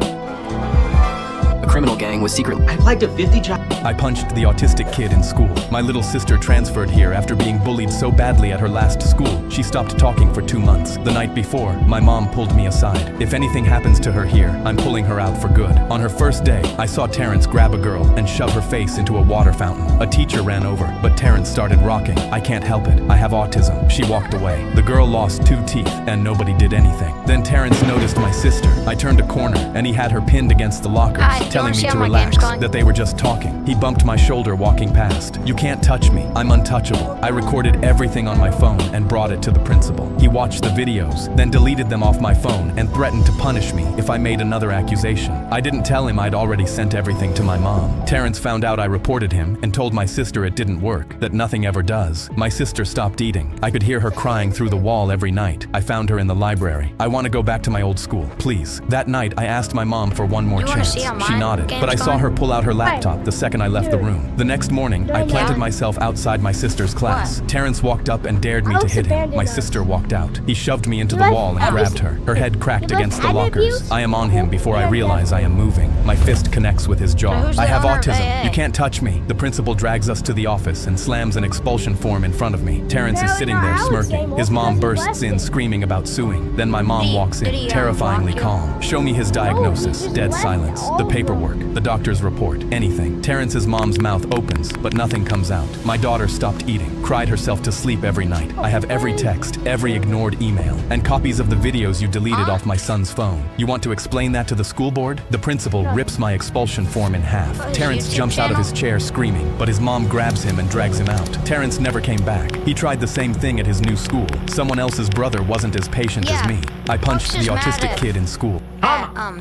The criminal gang was secretly... I'd like to 50 job. I punched the autistic kid in school. My little sister transferred here after being bullied so badly at her last school. She stopped talking for 2 months. The night before, my mom pulled me aside. If anything happens to her here, I'm pulling her out for good. On her first day, I saw Terrence grab a girl and shove her face into a water fountain. A teacher ran over, but Terrence started rocking. I can't help it. I have autism. She walked away. The girl lost 2 teeth, and nobody did anything. Then Terrence noticed my sister. I turned a corner, and he had her pinned against the lockers, telling me to relax, that they were just talking. He bumped my shoulder walking past. You can't touch me. I'm untouchable. I recorded everything on my phone and brought it to the principal. He watched the videos, then deleted them off my phone and threatened to punish me if I made another accusation. I didn't tell him I'd already sent everything to my mom. Terrence found out I reported him and told my sister it didn't work, that nothing ever does. My sister stopped eating. I could hear her crying through the wall every night. I found her in the library. I want to go back to my old school, please. That night, I asked my mom for one more chance. She nodded, but I saw her pull out her laptop the second I left the room. The next morning, I planted myself outside my sister's class. Terrence walked up and dared me to hit him. My sister walked out. He shoved me into the wall and grabbed her. Her head cracked against the lockers. I am on him before I realize I am moving. My fist connects with his jaw. I have autism. You can't touch me. The principal drags us to the office and slams an expulsion form in front of me. Terrence is sitting there smirking. His mom bursts in screaming about suing. Then my mom walks in, terrifyingly calm. Show me his diagnosis. Dead silence. The paperwork paperwork, the doctor's report, anything. Terrence's mom's mouth opens, but nothing comes out. My daughter stopped eating, cried herself to sleep every night. I have every text, every ignored email, and copies of the videos you deleted off my son's phone. You want to explain that to the school board? The principal rips my expulsion form in half. Terrence jumps out of his chair screaming, but his mom grabs him and drags him out. Terrence never came back. He tried the same thing at his new school. Someone else's brother wasn't as patient as me. I punched the autistic kid in school.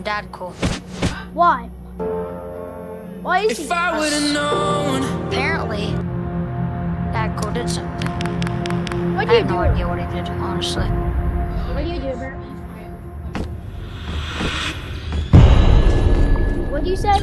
Dad cool. Why? Why is he? If I would've known. Apparently, Dad cool did something. What I have no idea what he did, honestly. What do you do, bro? What do you say?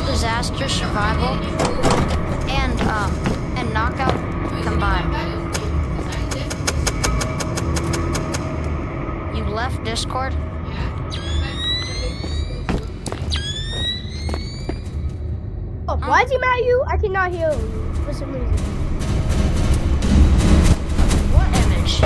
Disaster survival and knockout combined. You left Discord? Oh, why is he mad at you? I cannot hear you for some reason. What image?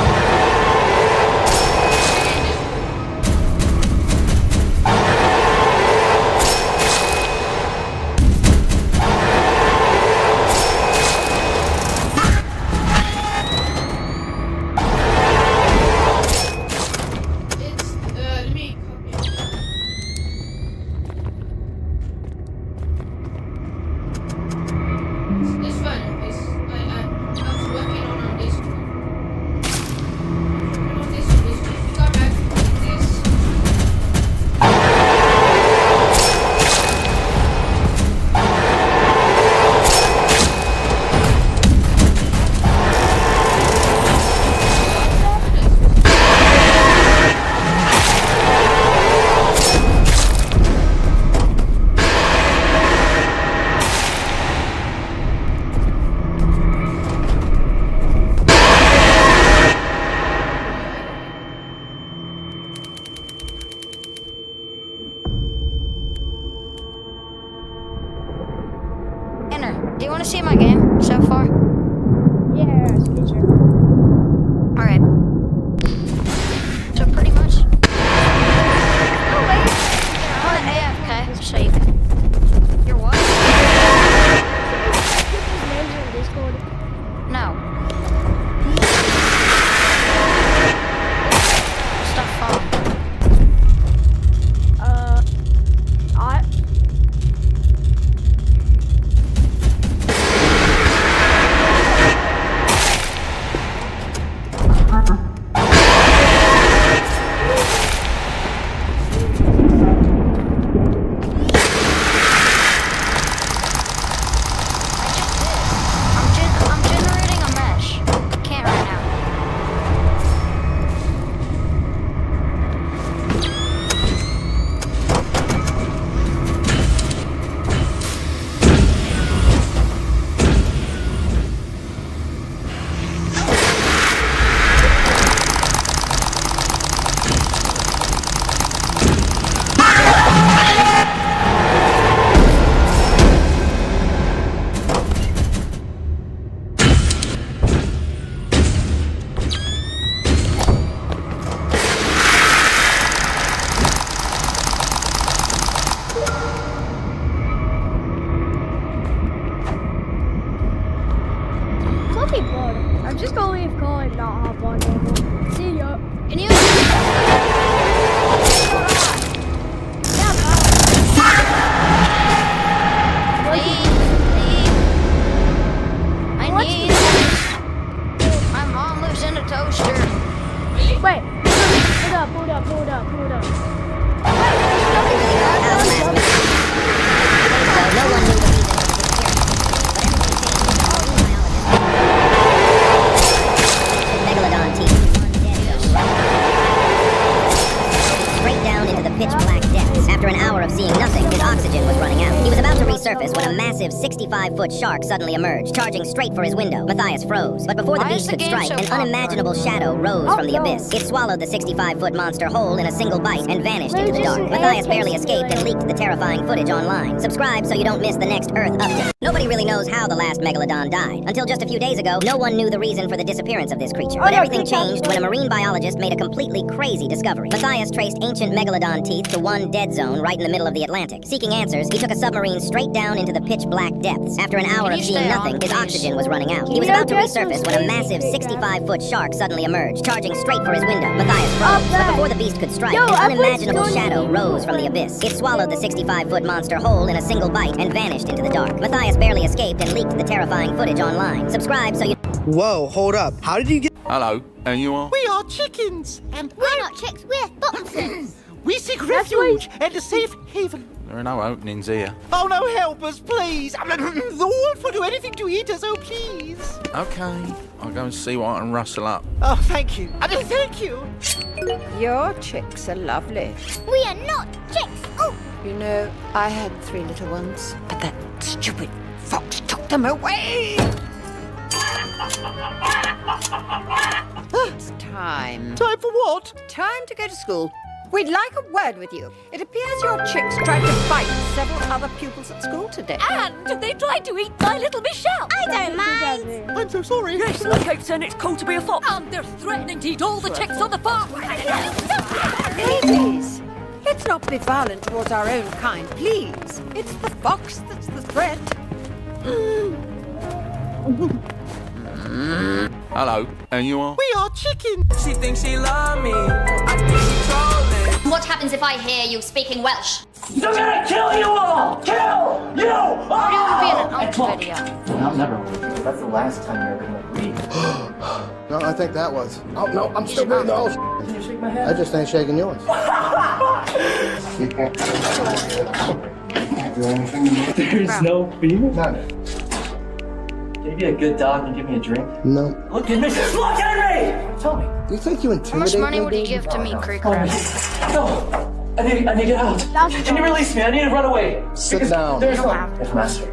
Do you want to see my game so far? Yeah, sure. Alright. So pretty much. Oh wait. I'm AFK, so you can. You're what? Names on Discord? No. Stop following. Wait, hold up. No one knew the reason for the Megalodon teeth. Straight down into the pitch black depths. After an hour of seeing nothing, his oxygen was running out. He was about to resurface when a massive 65-foot shark suddenly emerged, charging straight for his window. Matthias froze. But before the beast could strike, an unimaginable shadow rose from the abyss. It swallowed the 65-foot monster whole in a single bite and vanished into the dark. Matthias barely escaped and leaked the terrifying footage online. Subscribe so you don't miss the next Earth update. Nobody really knows how the last Megalodon died. Until just a few days ago, no one knew the reason for the disappearance of this creature. But everything changed when a marine biologist made a completely crazy discovery. Matthias traced ancient Megalodon teeth to one dead zone right in the middle of the Atlantic. Seeking answers, he took a submarine straight down into the pitch black depths. After an hour of seeing nothing, his oxygen was running out. He was about to resurface when a massive 65-foot shark suddenly emerged, charging straight for his window. Matthias froze. But before the beast could strike, an unimaginable shadow rose from the abyss. It swallowed the 65-foot monster whole in a single bite and vanished into the dark. Matthias barely escaped and leaked the terrifying footage online. Subscribe so you... Whoa, hold up. How did you get... Hello, and you are? We are chickens, and we're not chicks, we're foxes. We seek refuge and a safe haven. There are no openings here. Oh no, help us, please. The wolf will do anything to eat us, oh please. Okay, I'll go and see what I can rustle up. Oh, thank you. Thank you. Your chicks are lovely. We are not chicks. Oh. You know, I had 3 little ones, but that stupid fox took them away. It's time. Time for what? Time to go to school. We'd like a word with you. It appears your chicks tried to bite several other pupils at school today. And they tried to eat my little Michelle. I don't mind. I'm so sorry. Yes, the cake said it's cool to be a fox. And they're threatening to eat all the chicks on the farm. Ladies, let's not be violent towards our own kind, please. It's the fox that's the threat. Hello, and you are? We are chickens. She thinks she love me. I think she trolling. What happens if I hear you speaking Welsh? They're gonna kill you all! Kill you all! Video. I'm never leaving. That's the last time you're ever gonna leave. No, I think that was. Oh, no, I'm still doing the whole Can you shake my hand? I just ain't shaking yours. There's no feeling? None. Can you be a good dog and give me a drink? No. Look at me! Look at me! Tell me. Do you think you intimidate How much money me, would you dude? give to meet Creek No. I need to get out. Can you release me? I need to run away. Sit down. There's no... Yes, master.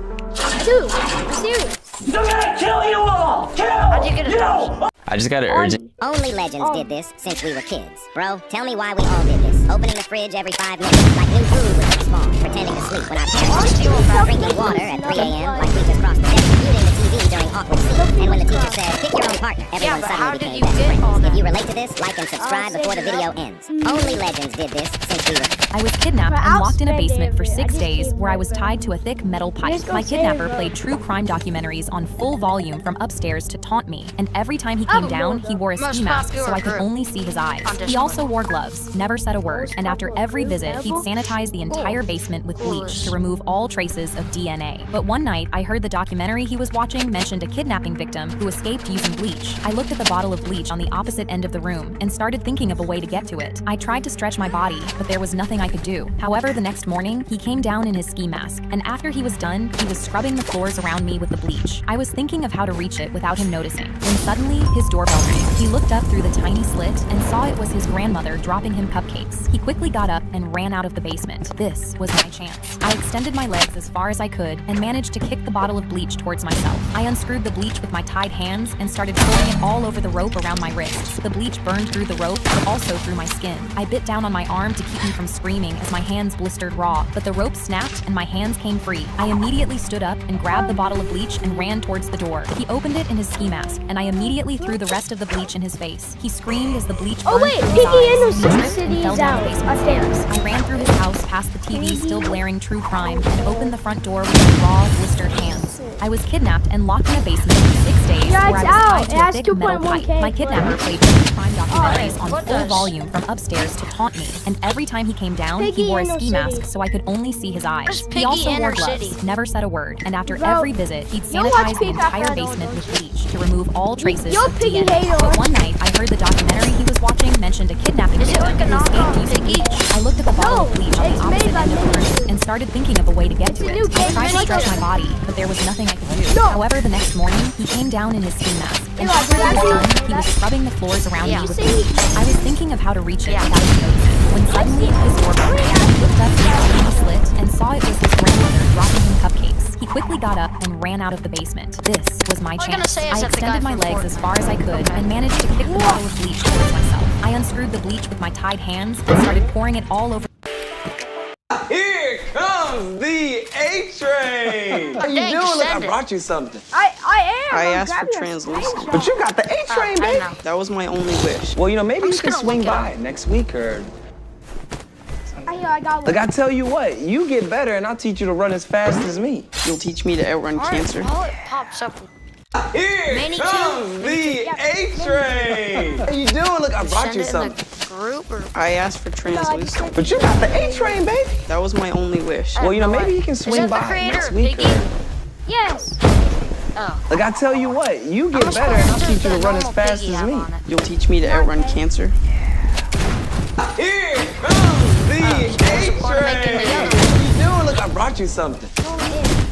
Dude, I'm serious. They're gonna kill you all! Kill you! I just got an urgent. Only legends did this since we were kids. Bro, tell me why we all did this. Opening the fridge every 5 minutes, like new food was at spawn. Pretending to sleep when our parents were drinking water at 3 a.m. like we just crossed the desk. Muting the TV during awkward scenes. And when the teacher said, pick your own partner, everyone suddenly became best friends. If you relate to this, like and subscribe before the video ends. Only legends did this since we were kids. I was kidnapped and locked in a basement for 6 days where I was tied to a thick metal pipe. My kidnapper played true crime documentaries on full volume from upstairs to taunt me, and every time he came down, he wore a ski mask so I could only see his eyes. He also wore gloves, never said a word, and after every visit, he'd sanitize the entire basement with bleach to remove all traces of DNA. But one night, I heard the documentary he was watching mentioned a kidnapping victim who escaped using bleach. I looked at the bottle of bleach on the opposite end of the room and started thinking of a way to get to it. I tried to stretch my body, but there was nothing I could do. However, the next morning, he came down in his ski mask, and after he was done, he was scrubbing the floors around me with the bleach. I was thinking of how to reach it without him noticing, when suddenly, his doorbell rang. He looked up through the tiny slit and saw it was his grandmother dropping him cupcakes. He quickly got up and ran out of the basement. This was my chance. I extended my legs as far as I could and managed to kick the bottle of bleach towards myself. I unscrewed the bleach with my tied hands and started pouring it all over the rope around my wrists. The bleach burned through the rope, but also through my skin. I bit down on my arm to keep me from screaming as my hands blistered raw, but the rope snapped and my hands came free. I immediately stood up and grabbed the bottle of bleach and ran towards the door. He opened it in his ski mask, and I immediately threw the rest of the bleach in his face. He screamed as the bleach burned through his eyes. City is out. I ran through his house past the TV still blaring true crime and opened the front door with my raw, blistered hands. I was kidnapped and locked in a basement for 6 days where I was tied to a thick metal pipe. My kidnapper played crime documentaries on what full does? volume from upstairs to taunt me, and every time he came down, Piggy he wore a Inner ski mask City. so I could only see his eyes. Where's He Piggy also Inner wore gloves, City? never said a word, and after Bro, every visit, he'd you'll watch sanitize the Peacock entire Red on basement with Netflix. bleach to remove all traces You're of Piggy DNA. Hater. But one night, I heard the documentary he was watching mentioned a kidnapping Is it victim like a who knockoff escaped using Piggy? bleach. I looked at the bottle of No, bleach on the it's opposite made by end of the Mini room and started thinking of a way to get It's to a it. new I game, tried to Mini stretch City. my body, but there was nothing I could do. No. However, the next morning, he came down in his ski mask, and Eli, after he was that's- done, he was scrubbing the floors around Yeah. me with See? bleach. I was thinking of how to reach it Yeah. without him noticing, when suddenly his door broke. He looked up through the tiny slit and saw it was his grandmother dropping him cupcakes. He quickly got up and ran out of the basement. This was my All I'm gonna chance. say is I that the guy extended my from legs Fortnite. as far as I could and managed to kick the bottle of bleach towards myself. I unscrewed the bleach with my tied hands and started pouring it all over. Here comes the A train. How you Dang, doing? Look, I send it. brought you something. I am. I I'm asked for grabbing a translucent. screenshot. But you got the A train, I baby. know. That was my only wish. Well, you know, maybe I'm you just can gonna swing look it by next week or. I got Look, one. I tell you what, you get better and I'll teach you to run as fast as me. You'll teach me to outrun cancer. Oh, it pops up. Here Mini comes two. the A train. How you doing? Look, I brought Send you it in something. the group or I asked for translucent. translucent. But you got the A train, baby. That was my only wish. Well, you know, maybe you can Is swing that the by creator next of week. Piggy? Or... Yes. Oh. Look, I tell you what, you get How better and I'll much teach you to does run the as normal fast Piggy as have me. on it? You'll teach me to outrun cancer. Here comes the A part of making the train. other How you doing? Look, I brought you something.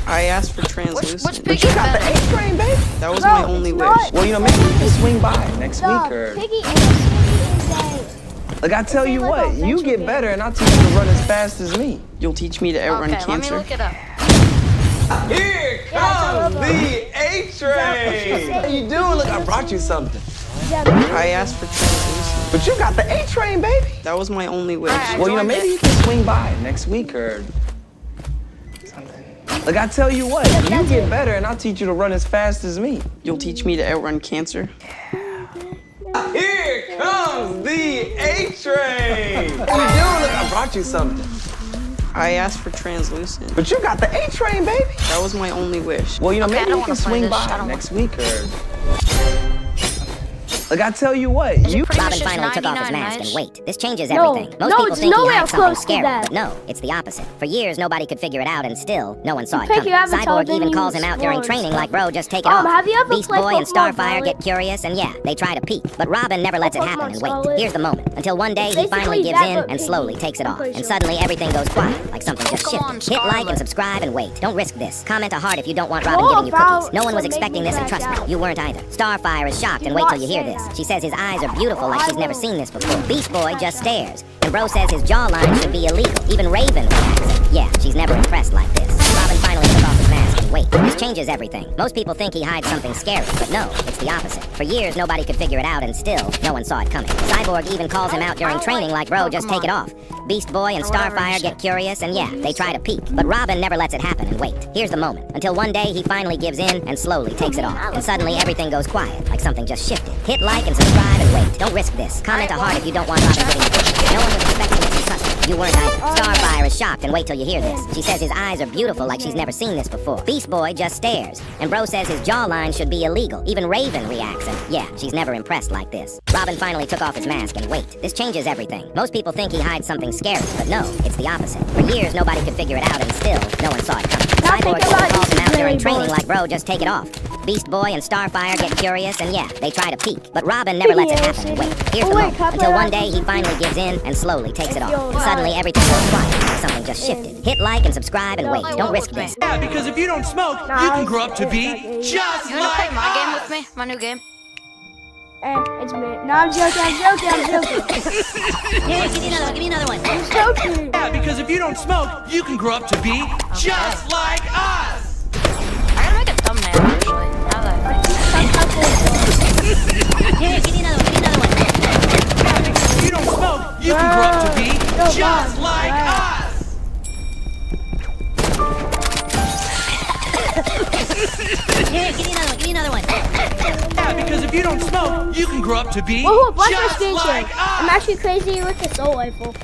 I asked for translucent. Which But Piggy you got the better? A train, baby. That was Bro, my only it's wish. not- Well, you know, maybe you can swing by next The week or. Piggy Inner City is Look, I tell you like what, a you adventure get game. better and I'll teach you to run as fast as me. You'll teach me to outrun Okay, let me cancer. look it up. Here comes the A train. How you doing? Look, I brought you something. I asked for translucent. But you got the A train, baby. That was my only wish. Alright, I Well, you know, joined maybe it. you can swing by next week or something. Look, I tell you what, you get better and I'll teach you to run as fast as me. You'll teach me to outrun cancer. Here comes the A train. How you doing? Look, I brought you something. I asked for translucent. But you got the A train, baby. That was my only wish. Well, you know, Okay, I maybe don't you can wanna play swing this. I by don't next week or. Look, I tell you what, you. Pretty Robin much just finally took off his 99 mask nights. and wait. This changes No. everything. Most No, people it's think he nowhere hides something close to scary, that. but no, it's the opposite. For years, nobody could figure it out, and still, no one saw it pick coming. your avatar, Cyborg then even you calls him out during explore. training like, bro, just take it off. Have you ever Beast played Boy and Pokemon Starfire Violet? get curious, and yeah, they try to peek. But Robin never lets it Pokemon happen, and Scarlet. wait. Here's the moment. Until one day, he Basically finally gives that, in but and Piggy. slowly takes it I'm off. pretty And sure. suddenly, everything goes quiet, like something just Pokemon shifted. Hit like Scarlet. and subscribe and wait. Don't risk this. Comment a heart if you don't want Robin What giving you about cookies. No one was some expecting make this, me and trust crash me, out? you weren't either. Starfire is shocked, Do and wait till not you hear say this. that. She says his eyes are beautiful like I she's never won't. seen this before. Beast Boy just stares. And Bro says his jawline should be illegal. Even Raven reacts. Yeah, she's never impressed like this. Robin finally took off his mask and wait. This changes everything. Most people think he hides something scary, but no, it's the opposite. For years, nobody could figure it out, and still, no one saw it coming. Cyborg even calls him out during training like, bro, just take it off. Beast Boy and Or whatever Starfire he get said. curious, and yeah, they try to peek. But Robin never lets it happen, and wait. Here's the moment. Until one day, he finally gives in and slowly takes it off. And suddenly, everything goes quiet, like something just shifted. Hit like and subscribe and wait. Don't risk this. Comment a heart if you don't want Robin getting you cookies. No one was expecting this, and trust me, you weren't either. Starfire is shocked, and wait till you hear this. She says his eyes are beautiful like she's never seen this before. Beast Boy just stares. And Bro says his jawline should be illegal. Even Raven reacts, and yeah, she's never impressed like this. Robin finally took off his mask, and wait. This changes everything. Most people think he hides something scary, but no, it's the opposite. For years, nobody could figure it out, and still, no one saw it coming. Cyborg even calls him out during training like, bro, just take it off. Beast Boy and Starfire get curious, and yeah, they try to peek. But Robin never lets it happen, and wait. Here's the moment. Until one day, he finally gives in and slowly takes it off. And suddenly, everything goes quiet, like something just shifted. Hit like and subscribe and wait. Don't risk this. Yeah, because if you don't smoke, you can grow up to be just You wanna play like my game us. with me? My new game? It's me. No, I'm joking. I'm joking. Here, give me another one. Give me another one. I'm joking. Yeah, because if you don't smoke, you can grow up to be just like us. I gotta make a thumbnail actually. Now that I think. Here, give me another one. Give me another one. Yeah, because if you don't smoke, you can grow up to be just like us. Here, give me another one. Give me another one. Yeah, because if you don't smoke, you can grow up to be Whoa, watch my just screen like share. us. I'm actually crazy with the soul rifle.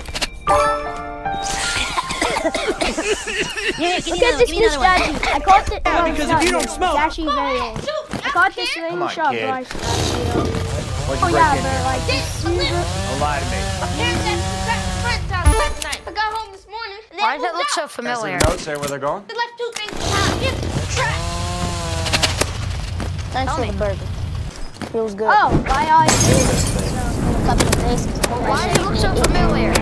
Here, give me Look at another one. this Give me new another one. strategy. I caught it. Yeah, because if you don't smoke- it's actually very old. I caught this in the shop, kid. guys. Oh yeah, but like this. Don't lie to me. I got home this morning. Why does it look so familiar? Got some notes there where they're going? They left 2 things behind. Thanks for the burger. Feels good. Oh, why are you Why does it look so familiar?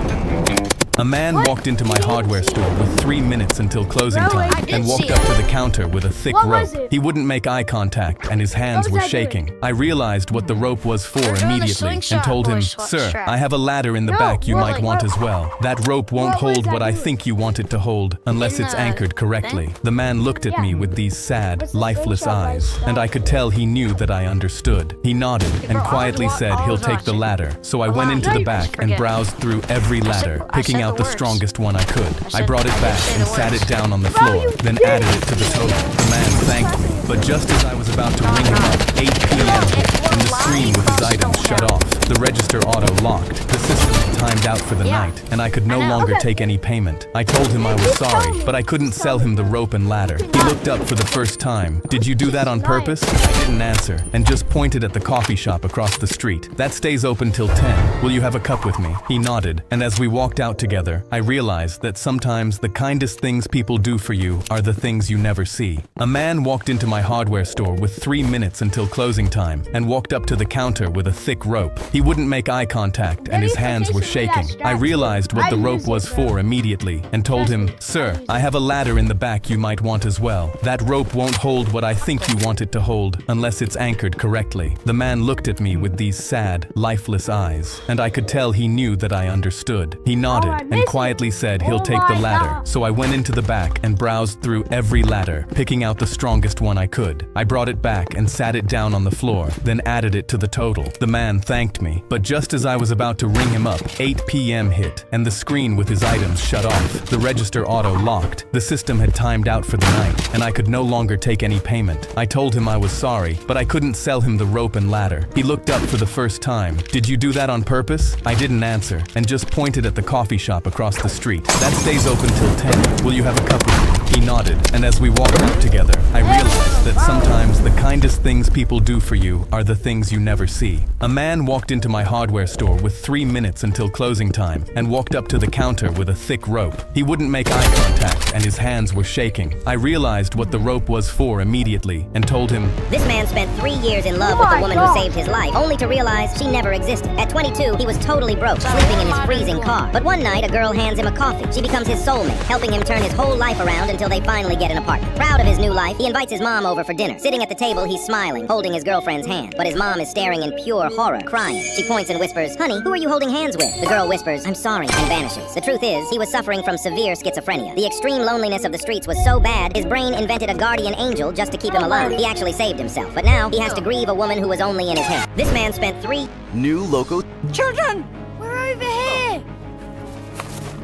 A man walked into my hardware store with 3 minutes until closing time and walked up to the counter with a thick rope. He wouldn't make eye contact and his hands were shaking. I realized what the rope was for immediately and told him, "Sir, I have a ladder in the back you might want as well. That rope won't hold what I think you want it to hold unless it's anchored correctly." The man looked at me with these sad, lifeless eyes, and I could tell he knew that I understood. He nodded and quietly said he'll take the ladder. So I went into the back and browsed through every ladder, picking out the strongest one I could. I brought it back and sat it down on the floor, then added it to the total. The man thanked me, but just as I was about to ring him up, 8 p.m. hit, and the screen with his items shut off. The register auto locked. The system had timed out for the night, and I could no longer take any payment. I told him I was sorry, but I couldn't sell him the rope and ladder. He looked up for the first time. "Did you do that on purpose?" I didn't answer, and just pointed at the coffee shop across the street. "That stays open till 10. Will you have a cup with me?" He nodded, and as we walked out together, I realized that sometimes the kindest things people do for you are the things you never see. A man walked into my hardware store with 3 minutes until closing time and walked up to the counter with a thick rope. He wouldn't make eye contact and his hands were shaking. I realized what the rope was for immediately and told him, "Sir, I have a ladder in the back you might want as well. That rope won't hold what I think you want it to hold unless it's anchored correctly." The man looked at me with these sad, lifeless eyes, and I could tell he knew that I understood. He nodded and quietly said he'll take the ladder. So I went into the back and browsed through every ladder, picking out the strongest one I could. I brought it back and sat it down on the floor, then added it to the total. The man thanked me, but just as I was about to ring him up, 8 p.m. hit, and the screen with his items shut off. The register auto locked. The system had timed out for the night, and I could no longer take any payment. I told him I was sorry, but I couldn't sell him the rope and ladder. He looked up for the first time. "Did you do that on purpose?" I didn't answer, and just pointed at the coffee shop across the street. "That stays open till 10. Will you have a cup with me?" He nodded, and as we walked out together, I realized that sometimes the kindest things people do for you are the things you never see. A man walked into my hardware store with 3 minutes until closing time and walked up to the counter with a thick rope. He wouldn't make eye contact and his hands were shaking. I realized what the rope was for immediately and told him, "This man spent 3 years in love with the woman who saved his life, only to realize she never existed. At 22, he was totally broke, sleeping in his freezing car. But one night, a girl hands him a coffee. She becomes his soulmate, helping him turn his whole life around until they finally get an apartment. Proud of his new life, he invites his mom over for dinner. Sitting at the table, he's smiling, holding his girlfriend's hand. But his mom is staring in pure horror, crying. She points and whispers, "Honey, who are you holding hands with?" The girl whispers, "I'm sorry," and vanishes. The truth is, he was suffering from severe schizophrenia. The extreme loneliness of the streets was so bad, his brain invented a guardian angel just to keep him alive. He actually saved himself, but now he has to grieve a woman who was only in his head. This man spent 3 new local Children, we're over here.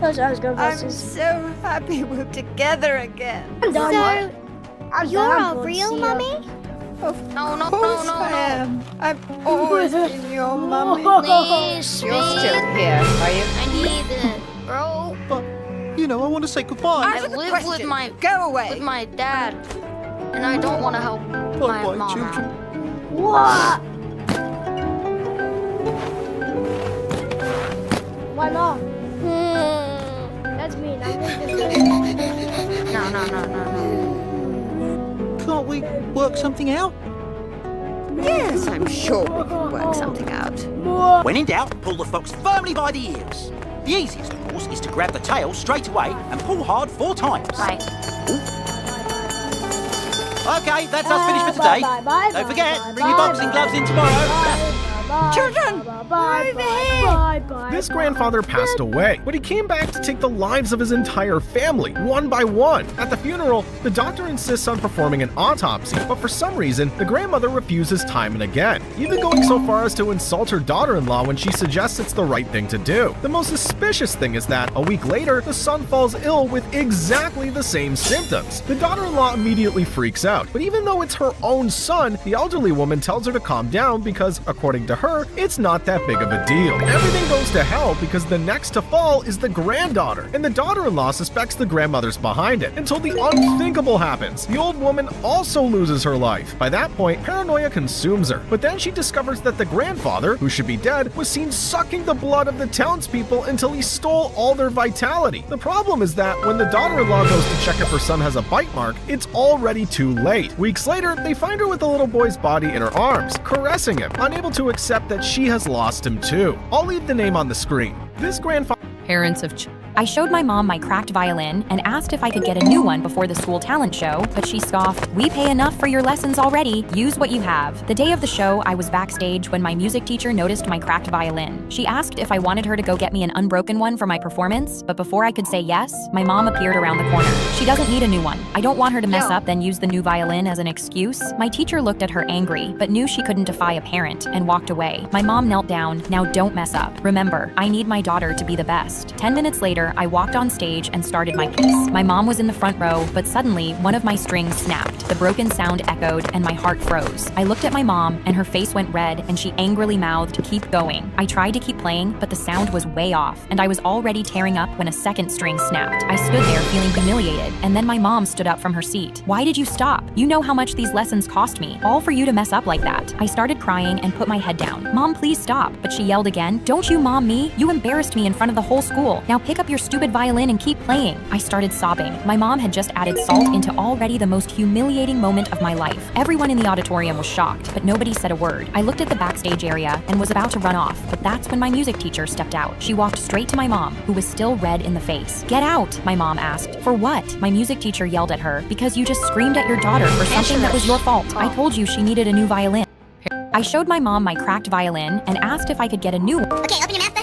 I'm so happy we're together again. I'm done. You're all real, Mummy? Of course I am. I've always been your mummy. Please, You're still here, are you? I need it, bro. But, you know, I want to say goodbye. I live with my dad, and I don't want to help my mom. Children. What? Why not? That's mean. No. Can't we work something out? Yes, I'm sure we can work something out. When in doubt, pull the fox firmly by the ears. The easiest, of course, is to grab the tail straight away and pull hard 4 times. Right. Okay, that's us finished for today. Don't forget, bring your boxing gloves in tomorrow. Children, we're over here. This grandfather passed away, but he came back to take the lives of his entire family, one by one. At the funeral, the doctor insists on performing an autopsy, but for some reason, the grandmother refuses time and again, even going so far as to insult her daughter-in-law when she suggests it's the right thing to do. The most suspicious thing is that, a week later, the son falls ill with exactly the same symptoms. The daughter-in-law immediately freaks out, but even though it's her own son, the elderly woman tells her to calm down because, according to her, her, it's not that big of a deal. Everything goes to hell because the next to fall is the granddaughter, and the daughter-in-law suspects the grandmother's behind it, until the unthinkable happens. The old woman also loses her life. By that point, paranoia consumes her, but then she discovers that the grandfather, who should be dead, was seen sucking the blood of the townspeople until he stole all their vitality. The problem is that when the daughter-in-law goes to check if her son has a bite mark, it's already too late. Weeks later, they find her with the little boy's body in her arms, caressing him, unable to accept that she has lost him too. I'll leave the name on the screen. This grandfather... Parents of I showed my mom my cracked violin and asked if I could get a new one before the school talent show, but she scoffed, "We pay enough for your lessons already. Use what you have." The day of the show, I was backstage when my music teacher noticed my cracked violin. She asked if I wanted her to go get me an unbroken one for my performance, but before I could say yes, my mom appeared around the corner. "She doesn't need a new one. I don't want her to mess up then use the new violin as an excuse." My teacher looked at her angry, but knew she couldn't defy a parent, and walked away. My mom knelt down. "Now don't mess up. Remember, I need my daughter to be the best." 10 minutes later, I walked on stage and started my piece. My mom was in the front row, but suddenly one of my strings snapped. The broken sound echoed and my heart froze. I looked at my mom and her face went red and she angrily mouthed, "Keep going." I tried to keep playing, but the sound was way off and I was already tearing up when a second string snapped. I stood there feeling humiliated, and then my mom stood up from her seat. "Why did you stop? You know how much these lessons cost me, all for you to mess up like that." I started crying and put my head down. "Mom, please stop." But she yelled again, "Don't you mom me? You embarrassed me in front of the whole school. Now pick up your stupid violin and keep playing." I started sobbing. My mom had just added salt into already the most humiliating moment of my life. Everyone in the auditorium was shocked, but nobody said a word. I looked at the backstage area and was about to run off, but that's when my music teacher stepped out. She walked straight to my mom, who was still red in the face. "Get out," my mom asked. "For what?" My music teacher yelled at her, "Because you just screamed at your daughter for something that was your fault. I told you she needed a new violin." I showed my mom my cracked violin and asked if I could get a new one. Okay, open your mouth.